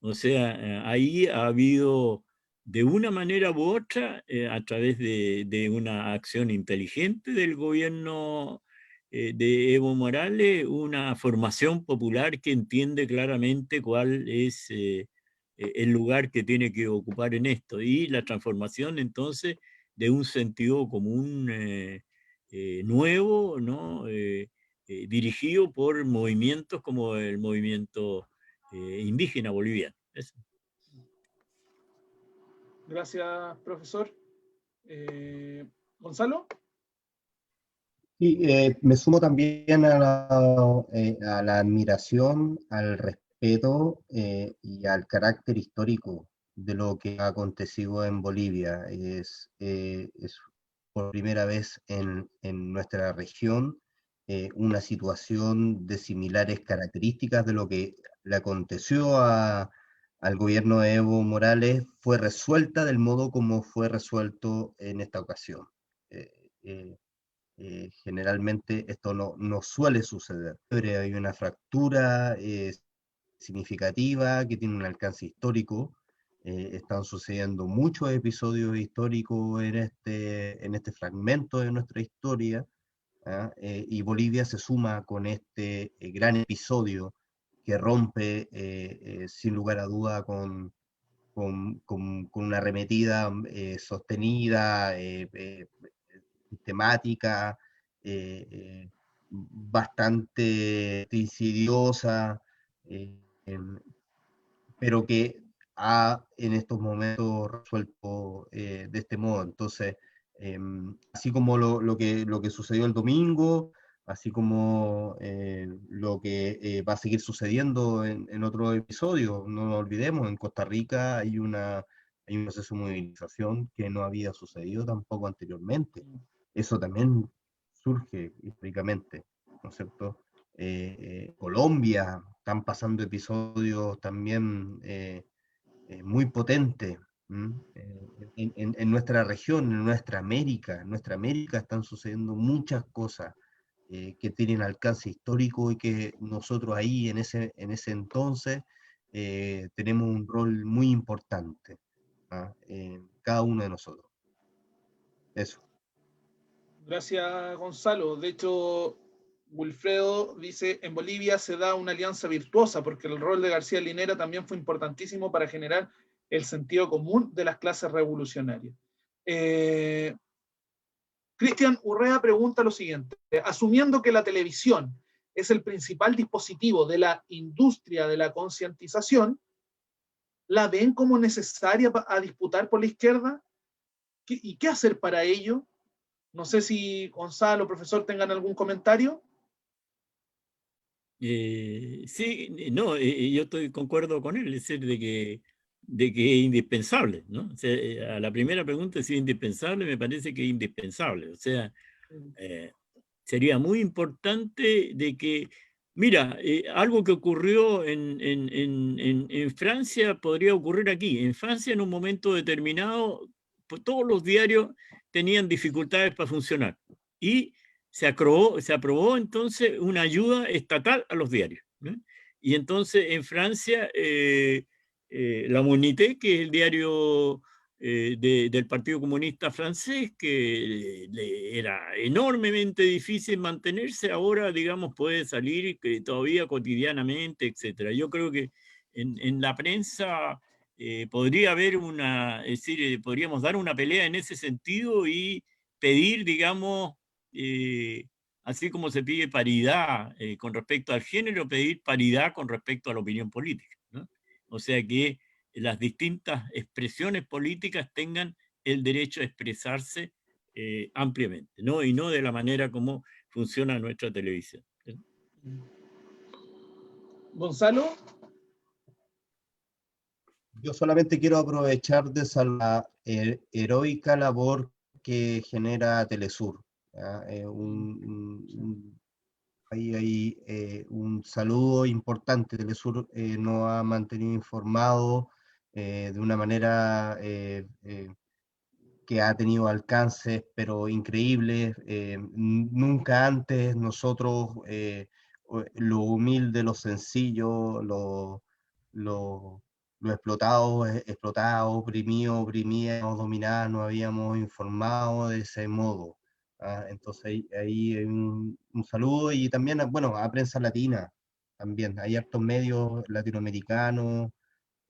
O sea, ahí ha habido, de una manera u otra, a través de una acción inteligente del gobierno de Evo Morales, una formación popular que entiende claramente cuál es el lugar que tiene que ocupar en esto, y la transformación entonces de un sentido común nuevo, ¿no? dirigido por movimientos como el movimiento indígena boliviano. Eso. Gracias, profesor. Gonzalo. Sí, me sumo también a la admiración, al respeto y al carácter histórico de lo que ha acontecido en Bolivia. Es por primera vez en nuestra región una situación de similares características de lo que le aconteció al gobierno de Evo Morales, fue resuelta del modo como fue resuelto en esta ocasión. Eh, eh, Generalmente esto no suele suceder. Pero hay una fractura significativa que tiene un alcance histórico. Están sucediendo muchos episodios históricos en este fragmento de nuestra historia, ¿ah? Y Bolivia se suma con este gran episodio que rompe sin lugar a duda con una arremetida sostenida, sistemática, bastante insidiosa, eh, em, pero que ha en estos momentos resuelto de este modo. Entonces, así como lo que sucedió el domingo, así como lo que va a seguir sucediendo en otros episodios, no nos olvidemos, en Costa Rica hay un proceso de movilización que no había sucedido tampoco anteriormente. Eso también surge históricamente, ¿no es cierto? Colombia, están pasando episodios también muy potentes. En nuestra región, en nuestra América están sucediendo muchas cosas que tienen alcance histórico y que nosotros ahí en ese entonces tenemos un rol muy importante, ¿ah? Cada uno de nosotros. Eso. Gracias, Gonzalo. De hecho, Wilfredo dice, en Bolivia se da una alianza virtuosa porque el rol de García Linera también fue importantísimo para generar el sentido común de las clases revolucionarias. Cristian Urrea pregunta lo siguiente, asumiendo que la televisión es el principal dispositivo de la industria de la concientización, ¿la ven como necesaria a disputar por la izquierda? ¿Y qué hacer para ello? No sé si Gonzalo, profesor, tengan algún comentario. Sí, no, yo concuerdo con él, es decir, de que es indispensable, ¿no? O sea, a la primera pregunta si es indispensable, me parece que es indispensable. O sea, sería muy importante de que, mira, algo que ocurrió en Francia podría ocurrir aquí. En Francia, en un momento determinado, pues, todos los diarios tenían dificultades para funcionar. Y se aprobó entonces una ayuda estatal a los diarios, ¿no? Y entonces en Francia, La Monité, que es el diario del Partido Comunista francés, que era enormemente difícil mantenerse, ahora, digamos, puede salir todavía cotidianamente, etc. Yo creo que en la prensa podría haber es decir, podríamos dar una pelea en ese sentido y pedir, digamos, así como se pide paridad con respecto al género, pedir paridad con respecto a la opinión política, ¿no? O sea que las distintas expresiones políticas tengan el derecho a expresarse ampliamente, ¿no? Y no de la manera como funciona nuestra televisión. Gonzalo. Yo solamente quiero aprovechar de esa heroica labor que genera Telesur. ¿Ya? Hay un saludo importante. Telesur nos ha mantenido informado de una manera que ha tenido alcances, pero increíbles. Nunca antes nosotros, lo humilde, lo sencillo, lo explotado, explotado, oprimido, oprimíamos, dominados, no habíamos informado de ese modo. ¿Ah? Entonces ahí hay un saludo y también, bueno, a prensa latina también. Hay hartos medios latinoamericanos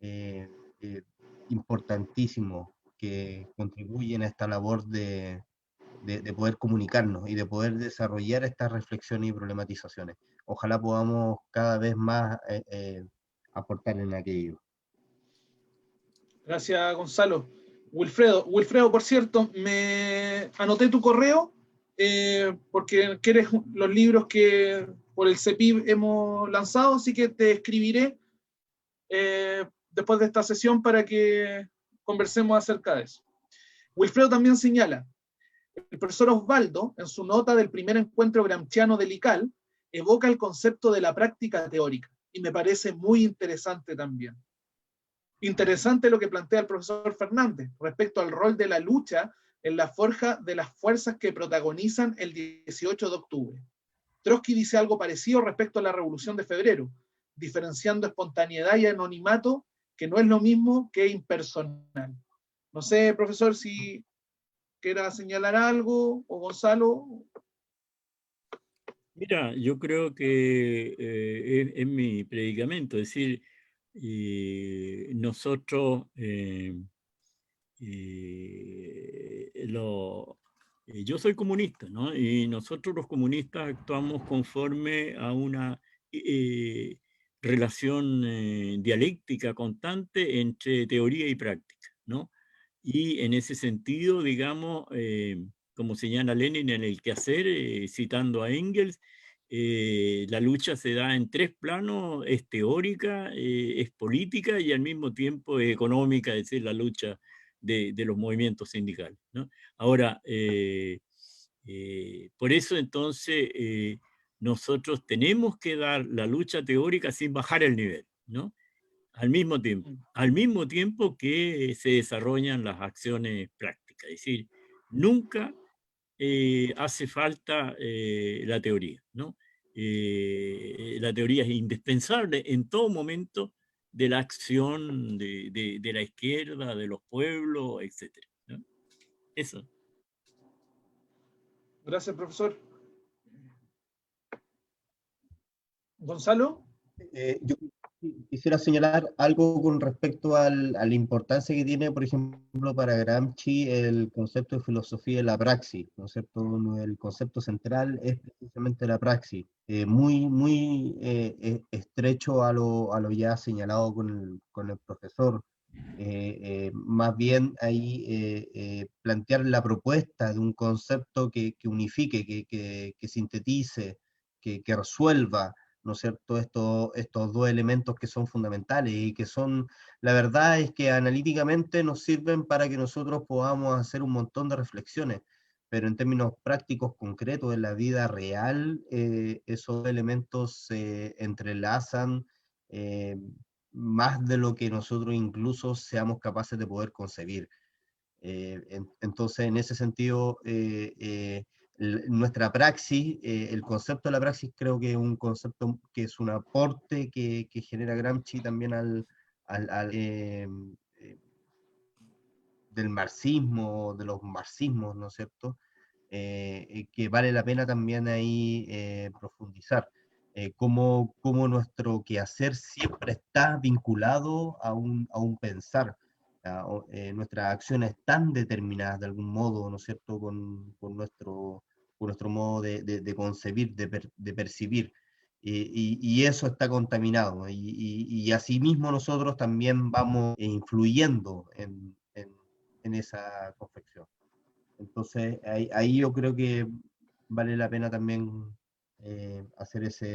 eh, eh, importantísimos que contribuyen a esta labor de poder comunicarnos y de poder desarrollar estas reflexiones y problematizaciones. Ojalá podamos cada vez más aportar en aquello. Gracias, Gonzalo. Wilfredo, por cierto, me anoté tu correo porque quieres los libros que por el CEPIB hemos lanzado, así que te escribiré después de esta sesión para que conversemos acerca de eso. Wilfredo también señala, el profesor Osvaldo, en su nota del primer encuentro gramsciano del ICAL, evoca el concepto de la práctica teórica, y me parece muy interesante también. Interesante lo que plantea el profesor Fernández respecto al rol de la lucha en la forja de las fuerzas que protagonizan el 18 de octubre. Trotsky dice algo parecido respecto a la Revolución de Febrero, diferenciando espontaneidad y anonimato, que no es lo mismo que impersonal. No sé, profesor, si quiera señalar algo, o Gonzalo. Mira, yo creo que es mi predicamento, es decir, nosotros, yo soy comunista, ¿no? Y nosotros los comunistas actuamos conforme a una relación dialéctica constante entre teoría y práctica, ¿no? Y en ese sentido, digamos, como señala Lenin en El quehacer, citando a Engels, la lucha se da en tres planos: es teórica, es política y al mismo tiempo es económica, es decir, la lucha de los movimientos sindicales, ¿no? Ahora, por eso entonces nosotros tenemos que dar la lucha teórica sin bajar el nivel, ¿no? Al mismo tiempo que se desarrollan las acciones prácticas. Es decir, nunca hace falta la teoría, ¿no? La teoría es indispensable en todo momento de la acción de la izquierda, de los pueblos, etc., ¿no? Eso. Gracias, profesor. Gonzalo. Yo quisiera señalar algo con respecto a la importancia que tiene, por ejemplo, para Gramsci el concepto de filosofía de la praxis, ¿no es cierto? El concepto central es precisamente la praxis, muy estrecho a lo ya señalado con el profesor. Más bien ahí plantear la propuesta de un concepto que unifique, que sintetice, que resuelva, ¿no es cierto?, estos dos elementos que son fundamentales y que son, la verdad es que analíticamente nos sirven para que nosotros podamos hacer un montón de reflexiones, pero en términos prácticos, concretos, en la vida real, esos elementos se entrelazan más de lo que nosotros incluso seamos capaces de poder concebir. Entonces, en ese sentido, nuestra praxis, el concepto de la praxis creo que es un concepto que es un aporte que genera Gramsci también del marxismo, de los marxismos, ¿no es cierto? Que vale la pena también ahí profundizar. Cómo nuestro quehacer siempre está vinculado a un pensar. Nuestras acciones están determinadas de algún modo, ¿no es cierto?, con nuestro modo de concebir, de percibir. Y eso está contaminado. Y asimismo nosotros también vamos influyendo en esa confección. Entonces, ahí yo creo que vale la pena también hacer esa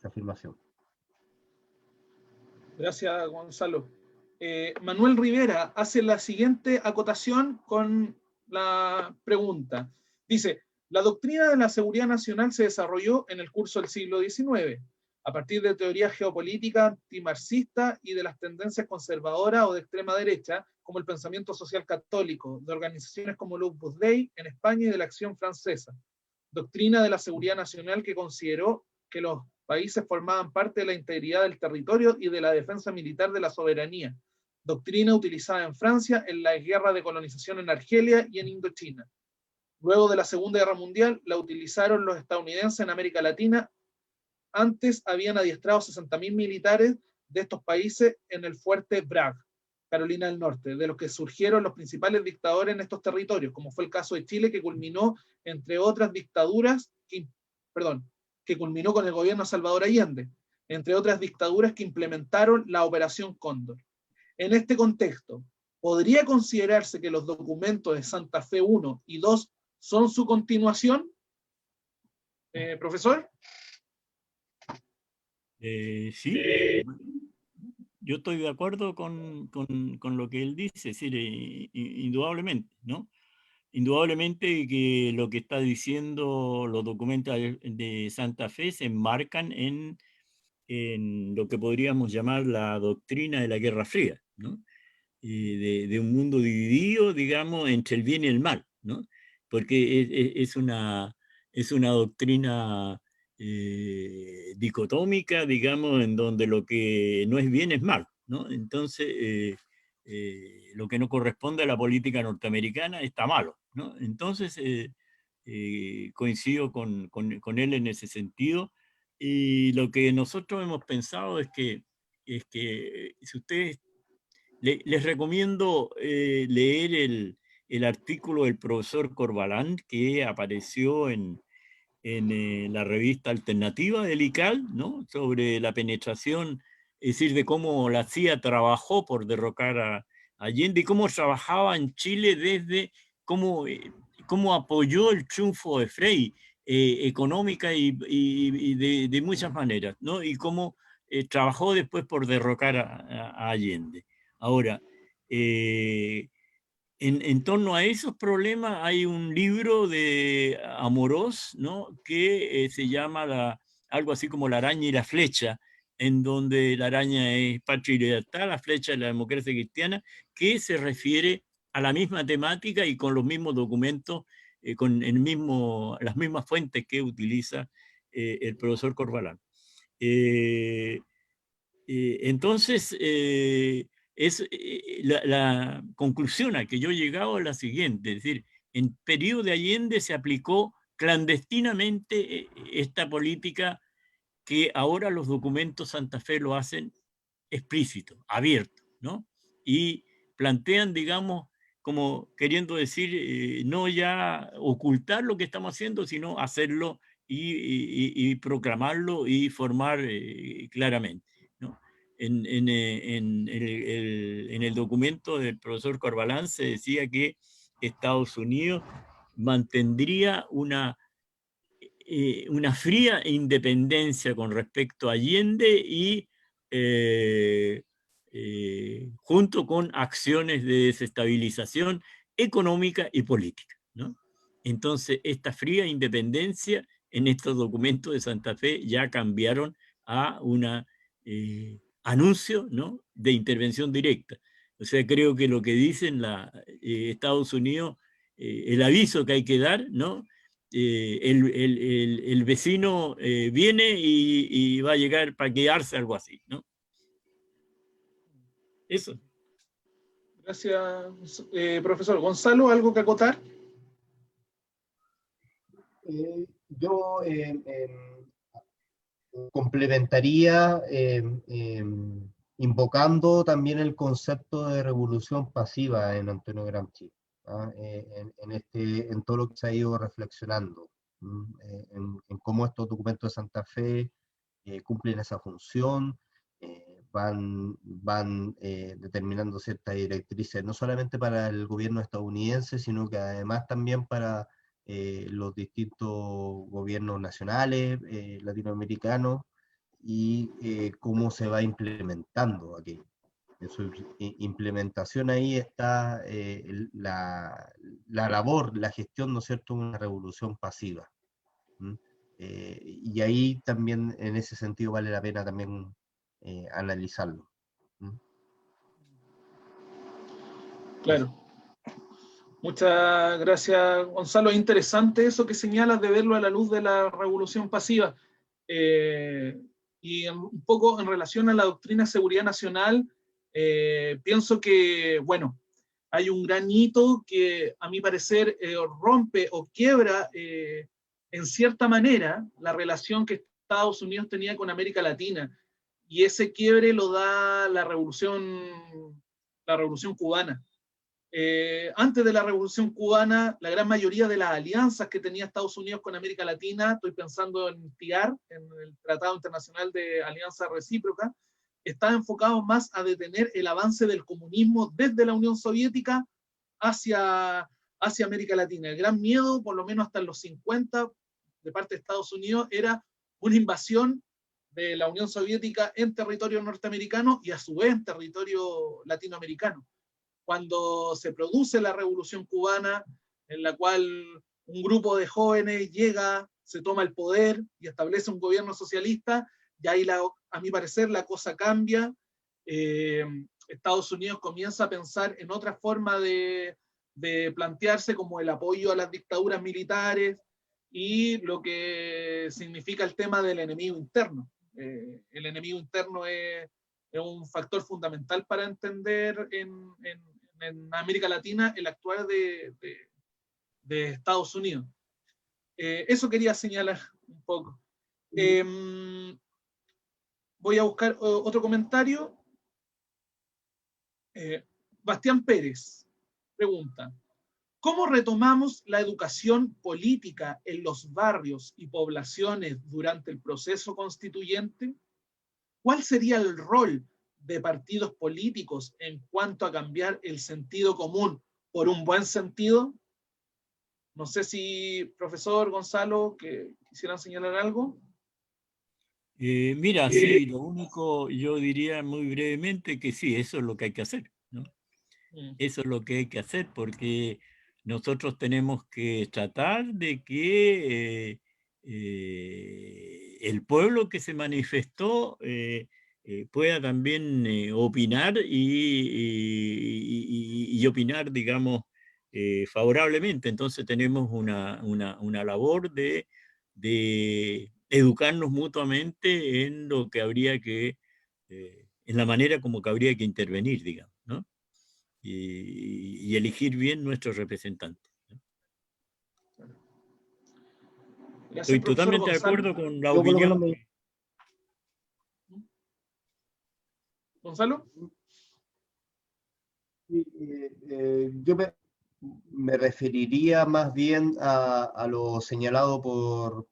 afirmación. Gracias, Gonzalo. Manuel Rivera hace la siguiente acotación con la pregunta. Dice, la doctrina de la seguridad nacional se desarrolló en el curso del siglo XIX, a partir de teorías geopolíticas antimarxistas y de las tendencias conservadoras o de extrema derecha, como el pensamiento social católico, de organizaciones como el Opus Dei en España y de la Acción Francesa. Doctrina de la seguridad nacional que consideró que los países formaban parte de la integridad del territorio y de la defensa militar de la soberanía. Doctrina utilizada en Francia en la guerra de colonización en Argelia y en Indochina. Luego de la Segunda Guerra Mundial, la utilizaron los estadounidenses en América Latina. Antes habían adiestrado 60.000 militares de estos países en el fuerte Bragg. Carolina del Norte, de los que surgieron los principales dictadores en estos territorios, como fue el caso de Chile, que culminó, entre otras dictaduras, que culminó con el gobierno de Salvador Allende, entre otras dictaduras que implementaron la Operación Cóndor. En este contexto, ¿podría considerarse que los documentos de Santa Fe 1 y 2 son su continuación? ¿Profesor? Sí, yo estoy de acuerdo con lo que él dice, es decir, indudablemente, ¿no? Indudablemente que lo que está diciendo los documentos de Santa Fe se enmarcan en lo que podríamos llamar la doctrina de la Guerra Fría, ¿no? De un mundo dividido, digamos, entre el bien y el mal, ¿no? Porque es una doctrina dicotómica, digamos, en donde lo que no es bien es mal, ¿no? Entonces, lo que no corresponde a la política norteamericana está malo, ¿no? Entonces, coincido con él en ese sentido, y lo que nosotros hemos pensado es que si ustedes, les recomiendo leer el artículo del profesor Corbalán que apareció en la revista alternativa del ICAL, ¿no? Sobre la penetración, es decir, de cómo la CIA trabajó por derrocar a Allende y cómo trabajaba en Chile desde cómo apoyó el triunfo de Frei económica y de muchas maneras, ¿no? Y cómo trabajó después por derrocar a Allende. Ahora, en torno a esos problemas hay un libro de Amorós, ¿no? Que se llama algo así como La araña y la flecha, en donde la araña es patria y libertad, la flecha es la democracia cristiana, que se refiere a la misma temática y con los mismos documentos, con las mismas fuentes que utiliza el profesor Corbalán. Entonces, la conclusión a que yo he llegado es la siguiente, es decir, en periodo de Allende se aplicó clandestinamente esta política que ahora los documentos Santa Fe lo hacen explícito, abierto, ¿no? Y plantean, digamos, como queriendo decir, no ya ocultar lo que estamos haciendo, sino hacerlo y proclamarlo y formar claramente, ¿no? En el documento del profesor Corbalán se decía que Estados Unidos mantendría una fría independencia con respecto a Allende y junto con acciones de desestabilización económica y política, ¿no? Entonces, esta fría independencia en estos documentos de Santa Fe ya cambiaron a un anuncio, ¿no? De intervención directa. O sea, creo que lo que dicen Estados Unidos, el aviso que hay que dar, ¿no? El vecino viene y va a llegar para quedarse, algo así, ¿no? Eso. Gracias, profesor. Gonzalo, ¿algo que acotar? Yo complementaría invocando también el concepto de revolución pasiva en Antonio Gramsci, ¿ah? En todo lo que se ha ido reflexionando, en cómo estos documentos de Santa Fe cumplen esa función, van determinando ciertas directrices, no solamente para el gobierno estadounidense, sino que además también para los distintos gobiernos nacionales, latinoamericanos, y cómo se va implementando aquello. En su implementación ahí está la labor, la gestión, ¿no es cierto?, una revolución pasiva. Y ahí también, en ese sentido, vale la pena también analizarlo. Claro. Muchas gracias, Gonzalo. Es interesante eso que señalas de verlo a la luz de la revolución pasiva. Y un poco en relación a la doctrina de seguridad nacional, pienso que, bueno, hay un gran hito que a mi parecer rompe o quiebra en cierta manera la relación que Estados Unidos tenía con América Latina. Y ese quiebre lo da la revolución la Revolución Cubana. Antes de la Revolución Cubana, la gran mayoría de las alianzas que tenía Estados Unidos con América Latina, estoy pensando en TIAR, en el Tratado Internacional de Alianza Recíproca, estaba enfocado más a detener el avance del comunismo desde la Unión Soviética hacia América Latina. El gran miedo, por lo menos hasta los 50, de parte de Estados Unidos, era una invasión de la Unión Soviética en territorio norteamericano y a su vez en territorio latinoamericano. Cuando se produce la Revolución Cubana, en la cual un grupo de jóvenes llega, se toma el poder y establece un gobierno socialista, y ahí, a mi parecer, la cosa cambia. Estados Unidos comienza a pensar en otra forma de plantearse, como el apoyo a las dictaduras militares y lo que significa el tema del enemigo interno. El enemigo interno es un factor fundamental para entender en América Latina el actuar de Estados Unidos. Eso quería señalar un poco. Voy a buscar otro comentario. Bastián Pérez pregunta: ¿cómo retomamos la educación política en los barrios y poblaciones durante el proceso constituyente? ¿Cuál sería el rol de partidos políticos en cuanto a cambiar el sentido común por un buen sentido? No sé si, profesor Gonzalo, que quisieran señalar algo. Mira, sí, lo único, yo diría muy brevemente que sí, eso es lo que hay que hacer, ¿no? Eso es lo que hay que hacer, porque nosotros tenemos que tratar de que el pueblo que se manifestó pueda también opinar y opinar, digamos, favorablemente. Entonces tenemos una labor de educarnos mutuamente en lo que habría que, en la manera como que habría que intervenir, digamos, ¿no? Y elegir bien nuestros representantes. Gracias, Estoy profesor totalmente de Gonzalo. acuerdo con la Yo por lo menos opinión. ¿Gonzalo? Yo me referiría más bien a lo señalado por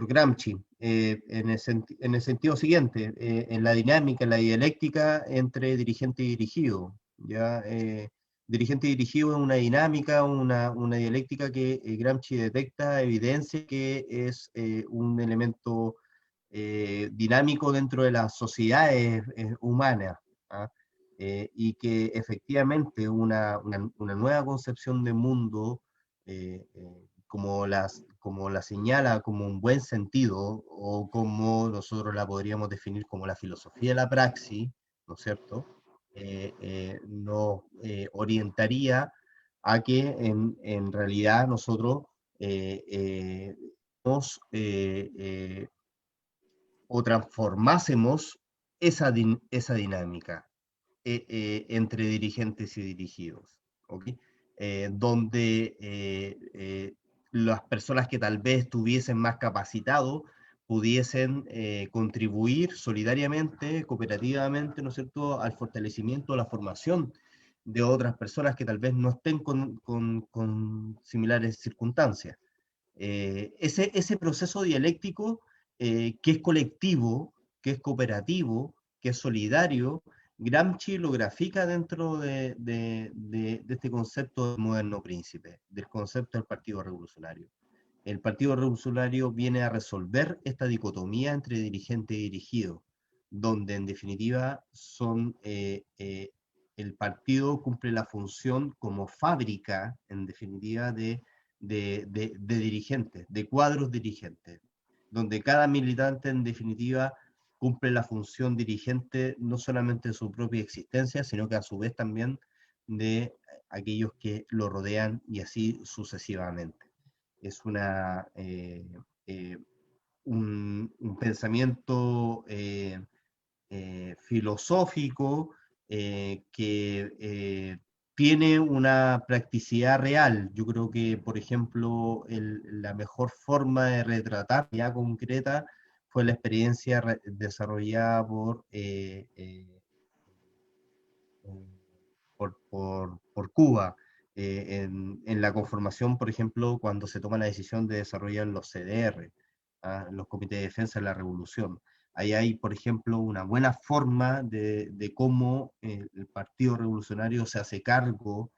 Gramsci, en el sentido siguiente, en la dinámica, en la dialéctica entre dirigente y dirigido. ¿Ya? Dirigente y dirigido es una dinámica, una dialéctica que Gramsci detecta, evidencia que es un elemento dinámico dentro de las sociedades humanas. ¿Ah? Y que efectivamente una nueva concepción de mundo, como la señala como un buen sentido, o como nosotros la podríamos definir como la filosofía de la praxis, ¿no es cierto? Nos orientaría a que en realidad nosotros nos o transformásemos esa dinámica entre dirigentes y dirigidos, ¿okay? Donde las personas que tal vez estuviesen más capacitados pudiesen contribuir solidariamente, cooperativamente, ¿no es cierto?, al fortalecimiento, a la formación de otras personas que tal vez no estén con similares circunstancias. Ese proceso dialéctico que es colectivo, que es cooperativo, que es solidario, Gramsci lo grafica dentro de este concepto de moderno príncipe, del concepto del Partido Revolucionario. El Partido Revolucionario viene a resolver esta dicotomía entre dirigente y dirigido, donde en definitiva el partido cumple la función como fábrica, en definitiva, de dirigentes, de cuadros dirigentes, donde cada militante en definitiva cumple la función dirigente no solamente de su propia existencia, sino que a su vez también de aquellos que lo rodean y así sucesivamente. Es un pensamiento filosófico que tiene una practicidad real. Yo creo que, por ejemplo, la mejor forma de retratar ya concreta fue la experiencia desarrollada por por Cuba. En la conformación, por ejemplo, cuando se toma la decisión de desarrollar los CDR, los Comités de Defensa de la Revolución. Ahí hay, por ejemplo, una buena forma de cómo el Partido Revolucionario se hace cargo,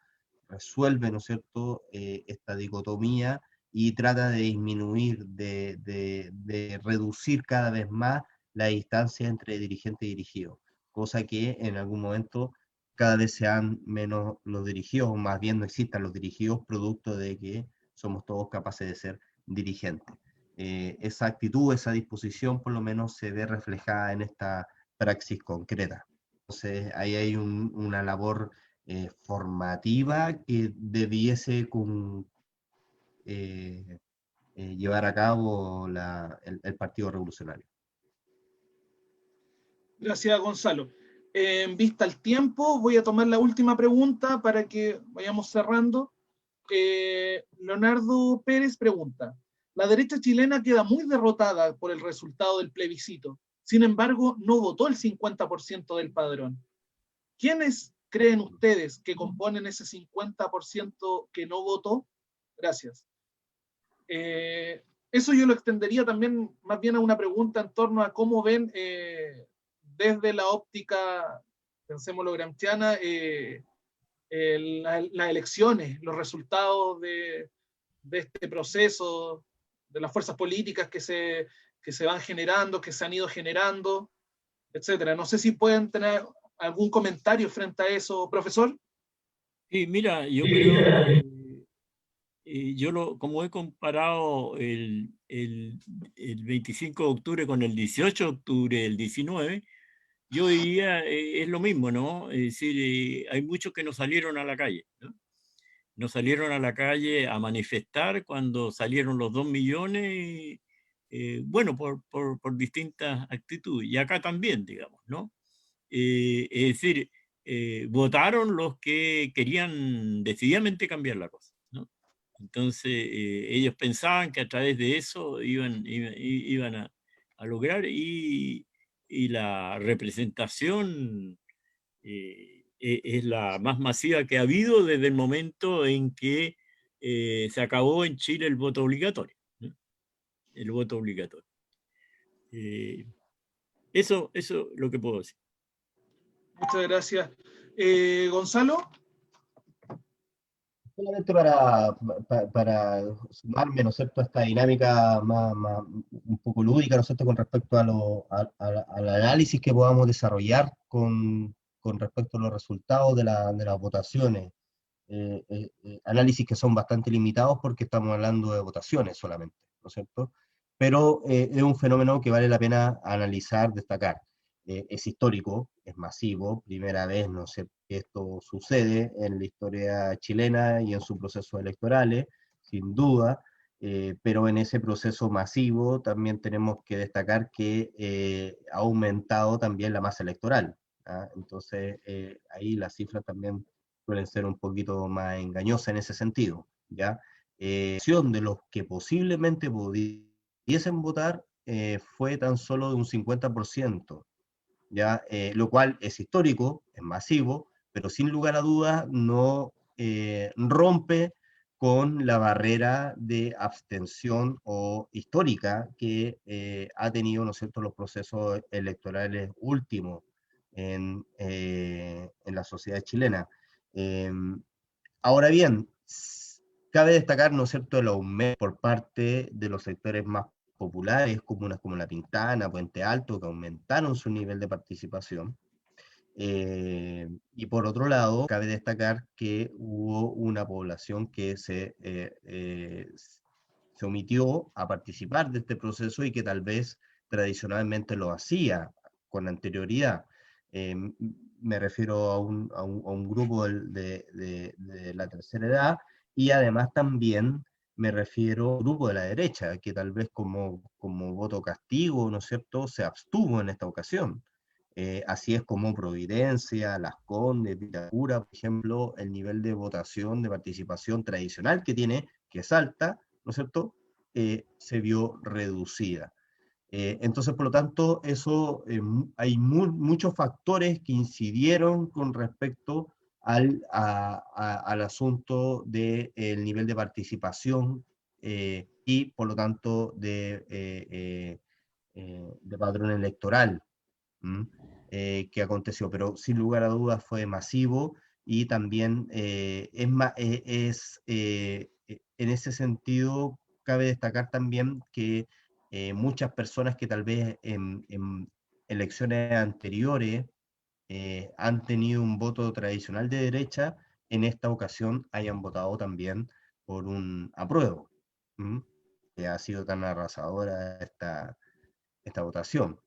resuelve, ¿no es cierto?, esta dicotomía y trata de disminuir, de reducir cada vez más la distancia entre dirigente y dirigido, cosa que en algún momento cada vez sean menos los dirigidos, o más bien no existan los dirigidos, producto de que somos todos capaces de ser dirigentes. Esa actitud, esa disposición, por lo menos se ve reflejada en esta praxis concreta. Entonces, ahí hay una labor formativa que debiese llevar a cabo el Partido Revolucionario. Gracias, Gonzalo. En vista al tiempo, voy a tomar la última pregunta para que vayamos cerrando. Leonardo Pérez pregunta: la derecha chilena queda muy derrotada por el resultado del plebiscito. Sin embargo, no votó el 50% del padrón. ¿Quiénes creen ustedes que componen ese 50% que no votó? Gracias. Eso yo lo extendería también más bien a una pregunta en torno a cómo ven desde la óptica, pensémoslo, gramsciana, las elecciones, los resultados de este proceso, de las fuerzas políticas que se van generando, que se han ido generando, etcétera. No sé si pueden tener algún comentario frente a eso, profesor. Sí, mira, yo creo, como he comparado el 25 de octubre con el 18 de octubre del 19, yo diría, es lo mismo, ¿no? Es decir, hay muchos que no salieron a la calle, ¿no? No salieron a la calle a manifestar cuando salieron los 2 millones, bueno, por distintas actitudes. Y acá también, digamos, ¿no? Es decir, votaron los que querían decididamente cambiar la cosa, ¿no? Entonces, ellos pensaban que a través de eso iban a lograr, y la representación es la más masiva que ha habido desde el momento en que se acabó en Chile el voto obligatorio, ¿no? El voto obligatorio. Eso es lo que puedo decir. Muchas gracias. Gonzalo. Solamente para sumarme, ¿no es cierto?, a esta dinámica un poco lúdica, ¿no es cierto?, con respecto al análisis que podamos desarrollar con respecto a los resultados de las votaciones. Análisis que son bastante limitados porque estamos hablando de votaciones solamente, ¿no es cierto? Pero es un fenómeno que vale la pena analizar, destacar. Es histórico, es masivo, primera vez, no sé, que esto sucede en la historia chilena y en sus procesos electorales, sin duda, pero en ese proceso masivo también tenemos que destacar que ha aumentado también la masa electoral, ¿ah? Entonces, ahí las cifras también suelen ser un poquito más engañosas en ese sentido, ¿ya? De los que posiblemente pudiesen votar fue tan solo de un 50%, ¿ya? Lo cual es histórico, es masivo, pero sin lugar a dudas no rompe con la barrera de abstención o histórica que ha tenido, ¿no es cierto?, los procesos electorales últimos en la sociedad chilena. Ahora bien, cabe destacar, ¿no es cierto?, el aumento por parte de los sectores más populares, comunas como La Pintana, Puente Alto, que aumentaron su nivel de participación. Y por otro lado, cabe destacar que hubo una población que se omitió a participar de este proceso y que tal vez tradicionalmente lo hacía con anterioridad. Me refiero a un grupo de la tercera edad, y además también me refiero a un grupo de la derecha, que tal vez como voto castigo, ¿no es cierto?, se abstuvo en esta ocasión. Así es como Providencia, Las Condes, Vitacura, por ejemplo, el nivel de votación, de participación tradicional que tiene, que es alta, ¿no es cierto?, se vio reducida. Entonces, por lo tanto, eso, hay muchos factores que incidieron con respecto al asunto del nivel de participación y, por lo tanto, de padrón electoral que aconteció. Pero, sin lugar a dudas, fue masivo y también en ese sentido, cabe destacar también que muchas personas que tal vez en elecciones anteriores han tenido un voto tradicional de derecha, en esta ocasión hayan votado también por un apruebo, que ha sido tan arrasadora esta votación,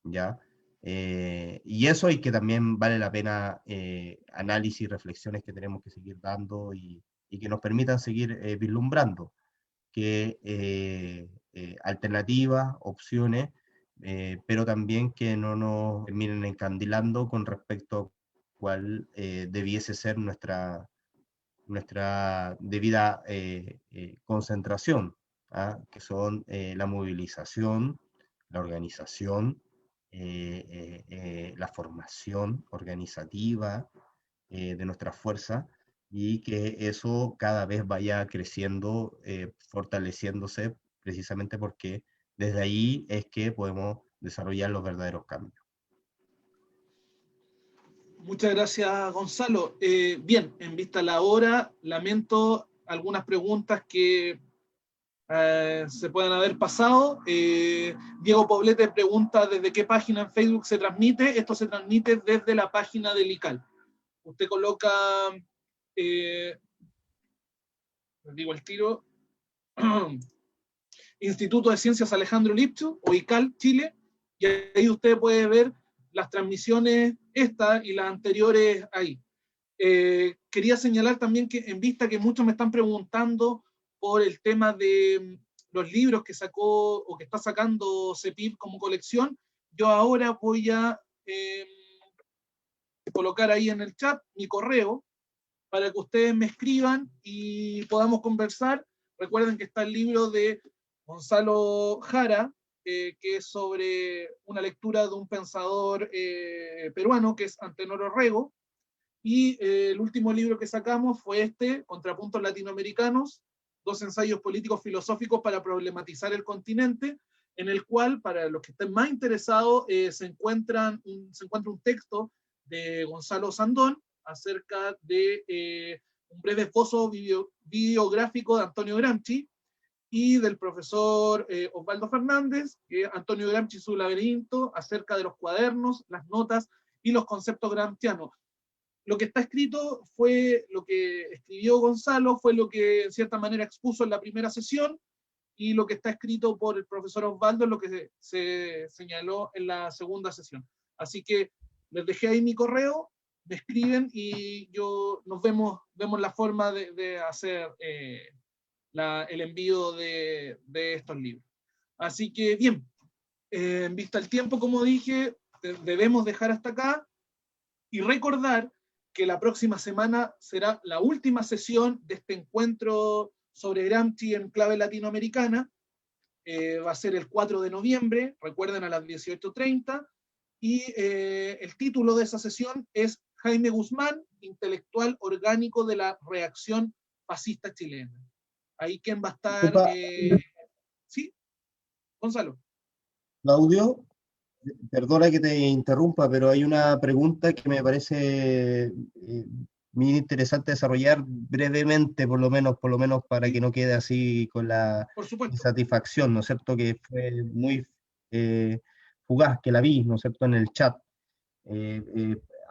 ¿ya? Y eso, y que también vale la pena análisis y reflexiones que tenemos que seguir dando y que nos permitan seguir vislumbrando que alternativas, opciones, pero también que no nos terminen encandilando con respecto a cuál debiese ser nuestra debida concentración, que son la movilización, la organización, la formación organizativa de nuestra fuerza, y que eso cada vez vaya creciendo, fortaleciéndose, precisamente porque desde ahí es que podemos desarrollar los verdaderos cambios. Muchas gracias, Gonzalo. Bien, en vista de la hora, lamento algunas preguntas que se pueden haber pasado. Diego Poblete pregunta desde qué página en Facebook se transmite. Esto se transmite desde la página del ICAL. Usted coloca, les digo el tiro, Instituto de Ciencias Alejandro Lipchitz o ICAL Chile, y ahí usted puede ver las transmisiones, esta y las anteriores ahí. Quería señalar también que en vista que muchos me están preguntando por el tema de los libros que sacó o que está sacando CEPIP como colección, yo ahora voy a colocar ahí en el chat mi correo para que ustedes me escriban y podamos conversar. Recuerden que está el libro de Gonzalo Jara, que es sobre una lectura de un pensador peruano, que es Antenor Orrego, y el último libro que sacamos fue este, Contrapuntos Latinoamericanos, 2 ensayos políticos filosóficos para problematizar el continente, en el cual, para los que estén más interesados, se encuentra un texto de Gonzalo Sandón acerca de un breve esbozo videográfico de Antonio Gramsci, y del profesor Osvaldo Fernández, Antonio Gramsci y su laberinto, acerca de los cuadernos, las notas y los conceptos gramscianos. Lo que está escrito fue lo que escribió Gonzalo, fue lo que en cierta manera expuso en la primera sesión, y lo que está escrito por el profesor Osvaldo es lo que se señaló en la segunda sesión. Así que les dejé ahí mi correo, me escriben y nos vemos la forma de hacer el envío de estos libros. Así que bien, en vista del tiempo, como dije, debemos dejar hasta acá y recordar que la próxima semana será la última sesión de este encuentro sobre Gramsci en clave latinoamericana. Va a ser el 4 de noviembre, recuerden, a las 18:30, y el título de esa sesión es Jaime Guzmán, intelectual orgánico de la reacción fascista chilena. Ahí quién va a estar... ¿Sí? Gonzalo. Claudio, perdona que te interrumpa, pero hay una pregunta que me parece muy interesante desarrollar brevemente, por lo menos para que no quede así con la insatisfacción, ¿no es cierto? Que fue muy fugaz, que la vi, ¿no es cierto?, en el chat.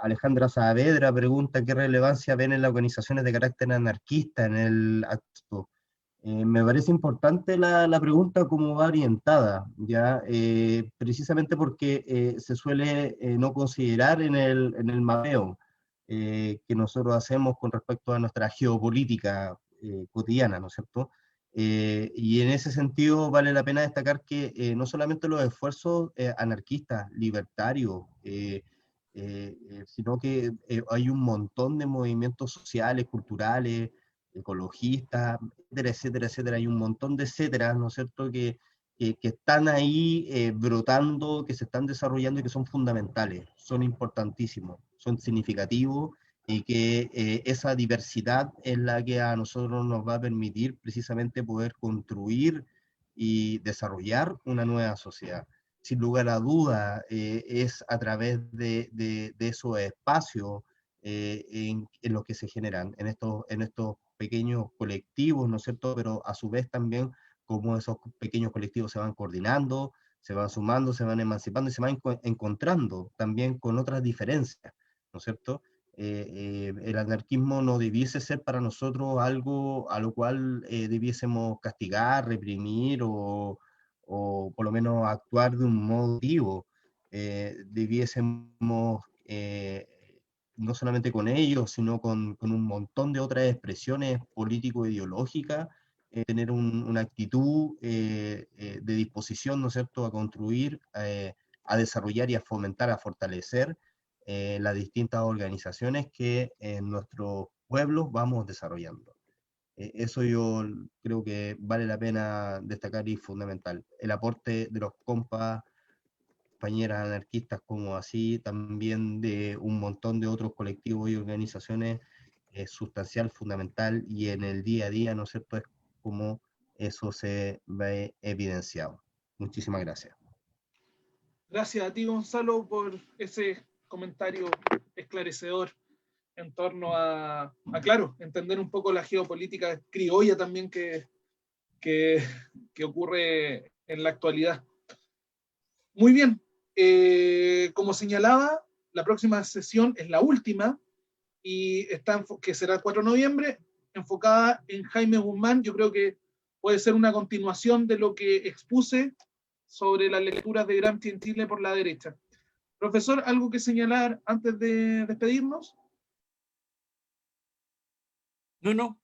Alejandra Saavedra pregunta qué relevancia ven en las organizaciones de carácter anarquista en el acto. Me parece importante la pregunta como va orientada, ¿ya? Precisamente porque se suele no considerar en el mapeo que nosotros hacemos con respecto a nuestra geopolítica cotidiana, ¿no es cierto? Y en ese sentido vale la pena destacar que no solamente los esfuerzos anarquistas, libertarios, sino que hay un montón de movimientos sociales, culturales, ecologistas, etcétera, etcétera, etcétera. Hay un montón de etcétera, ¿no es cierto?, que que están ahí brotando, que se están desarrollando y que son fundamentales, son importantísimos, son significativos, y que esa diversidad es la que a nosotros nos va a permitir precisamente poder construir y desarrollar una nueva sociedad. Sin lugar a duda, es a través de esos espacios en los que se generan, en estos pequeños colectivos, ¿no es cierto? Pero a su vez también cómo esos pequeños colectivos se van coordinando, se van sumando, se van emancipando y se van encontrando también con otras diferencias, ¿no es cierto? El anarquismo no debiese ser para nosotros algo a lo cual debiésemos castigar, reprimir o por lo menos actuar de un modo activo. Debiésemos no solamente con ellos, sino con un montón de otras expresiones político-ideológicas, tener una actitud de disposición, ¿no es cierto?, a construir, a desarrollar y a fomentar, a fortalecer las distintas organizaciones que en nuestros pueblos vamos desarrollando. Eso yo creo que vale la pena destacar y fundamental. El aporte de los compas, compañeras anarquistas como así, también de un montón de otros colectivos y organizaciones, es sustancial, fundamental, y en el día a día, ¿no es cierto?, es como eso se ve evidenciado. Muchísimas gracias. Gracias a ti, Gonzalo, por ese comentario esclarecedor en torno claro, entender un poco la geopolítica criolla también que ocurre en la actualidad. Muy bien, como señalaba, la próxima sesión es la última y que será el 4 de noviembre, enfocada en Jaime Guzmán. Yo creo que puede ser una continuación de lo que expuse sobre las lecturas de Gramsci en Chile por la derecha. Profesor, ¿algo que señalar antes de despedirnos? No. ¿No?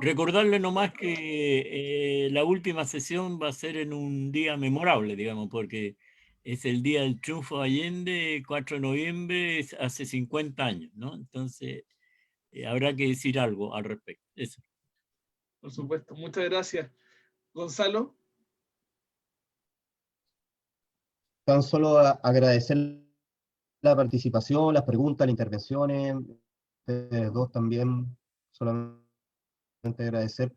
Recordarle nomás que la última sesión va a ser en un día memorable, digamos, porque es el día del triunfo de Allende, 4 de noviembre, hace 50 años, ¿no? Entonces, habrá que decir algo al respecto. Eso. Por supuesto, muchas gracias. Gonzalo. Tan solo agradecer la participación, las preguntas, las intervenciones, ustedes dos también, solamente agradecer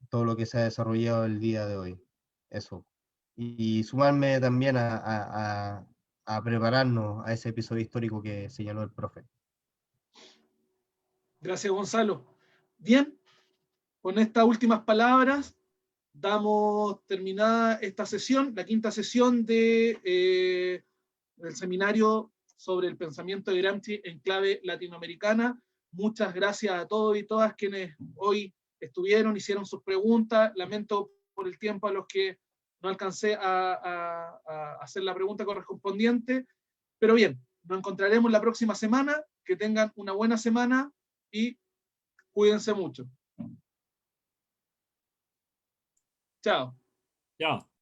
todo lo que se ha desarrollado el día de hoy. Eso. Y sumarme también a prepararnos a ese episodio histórico que señaló el profe. Gracias, Gonzalo. Bien, con estas últimas palabras damos terminada esta sesión, la quinta sesión del seminario sobre el pensamiento de Gramsci en clave latinoamericana. Muchas gracias a todos y todas quienes hoy estuvieron, hicieron sus preguntas. Lamento por el tiempo a los que no alcancé a hacer la pregunta correspondiente, pero bien, nos encontraremos la próxima semana. Que tengan una buena semana y cuídense mucho. Chao. Chao.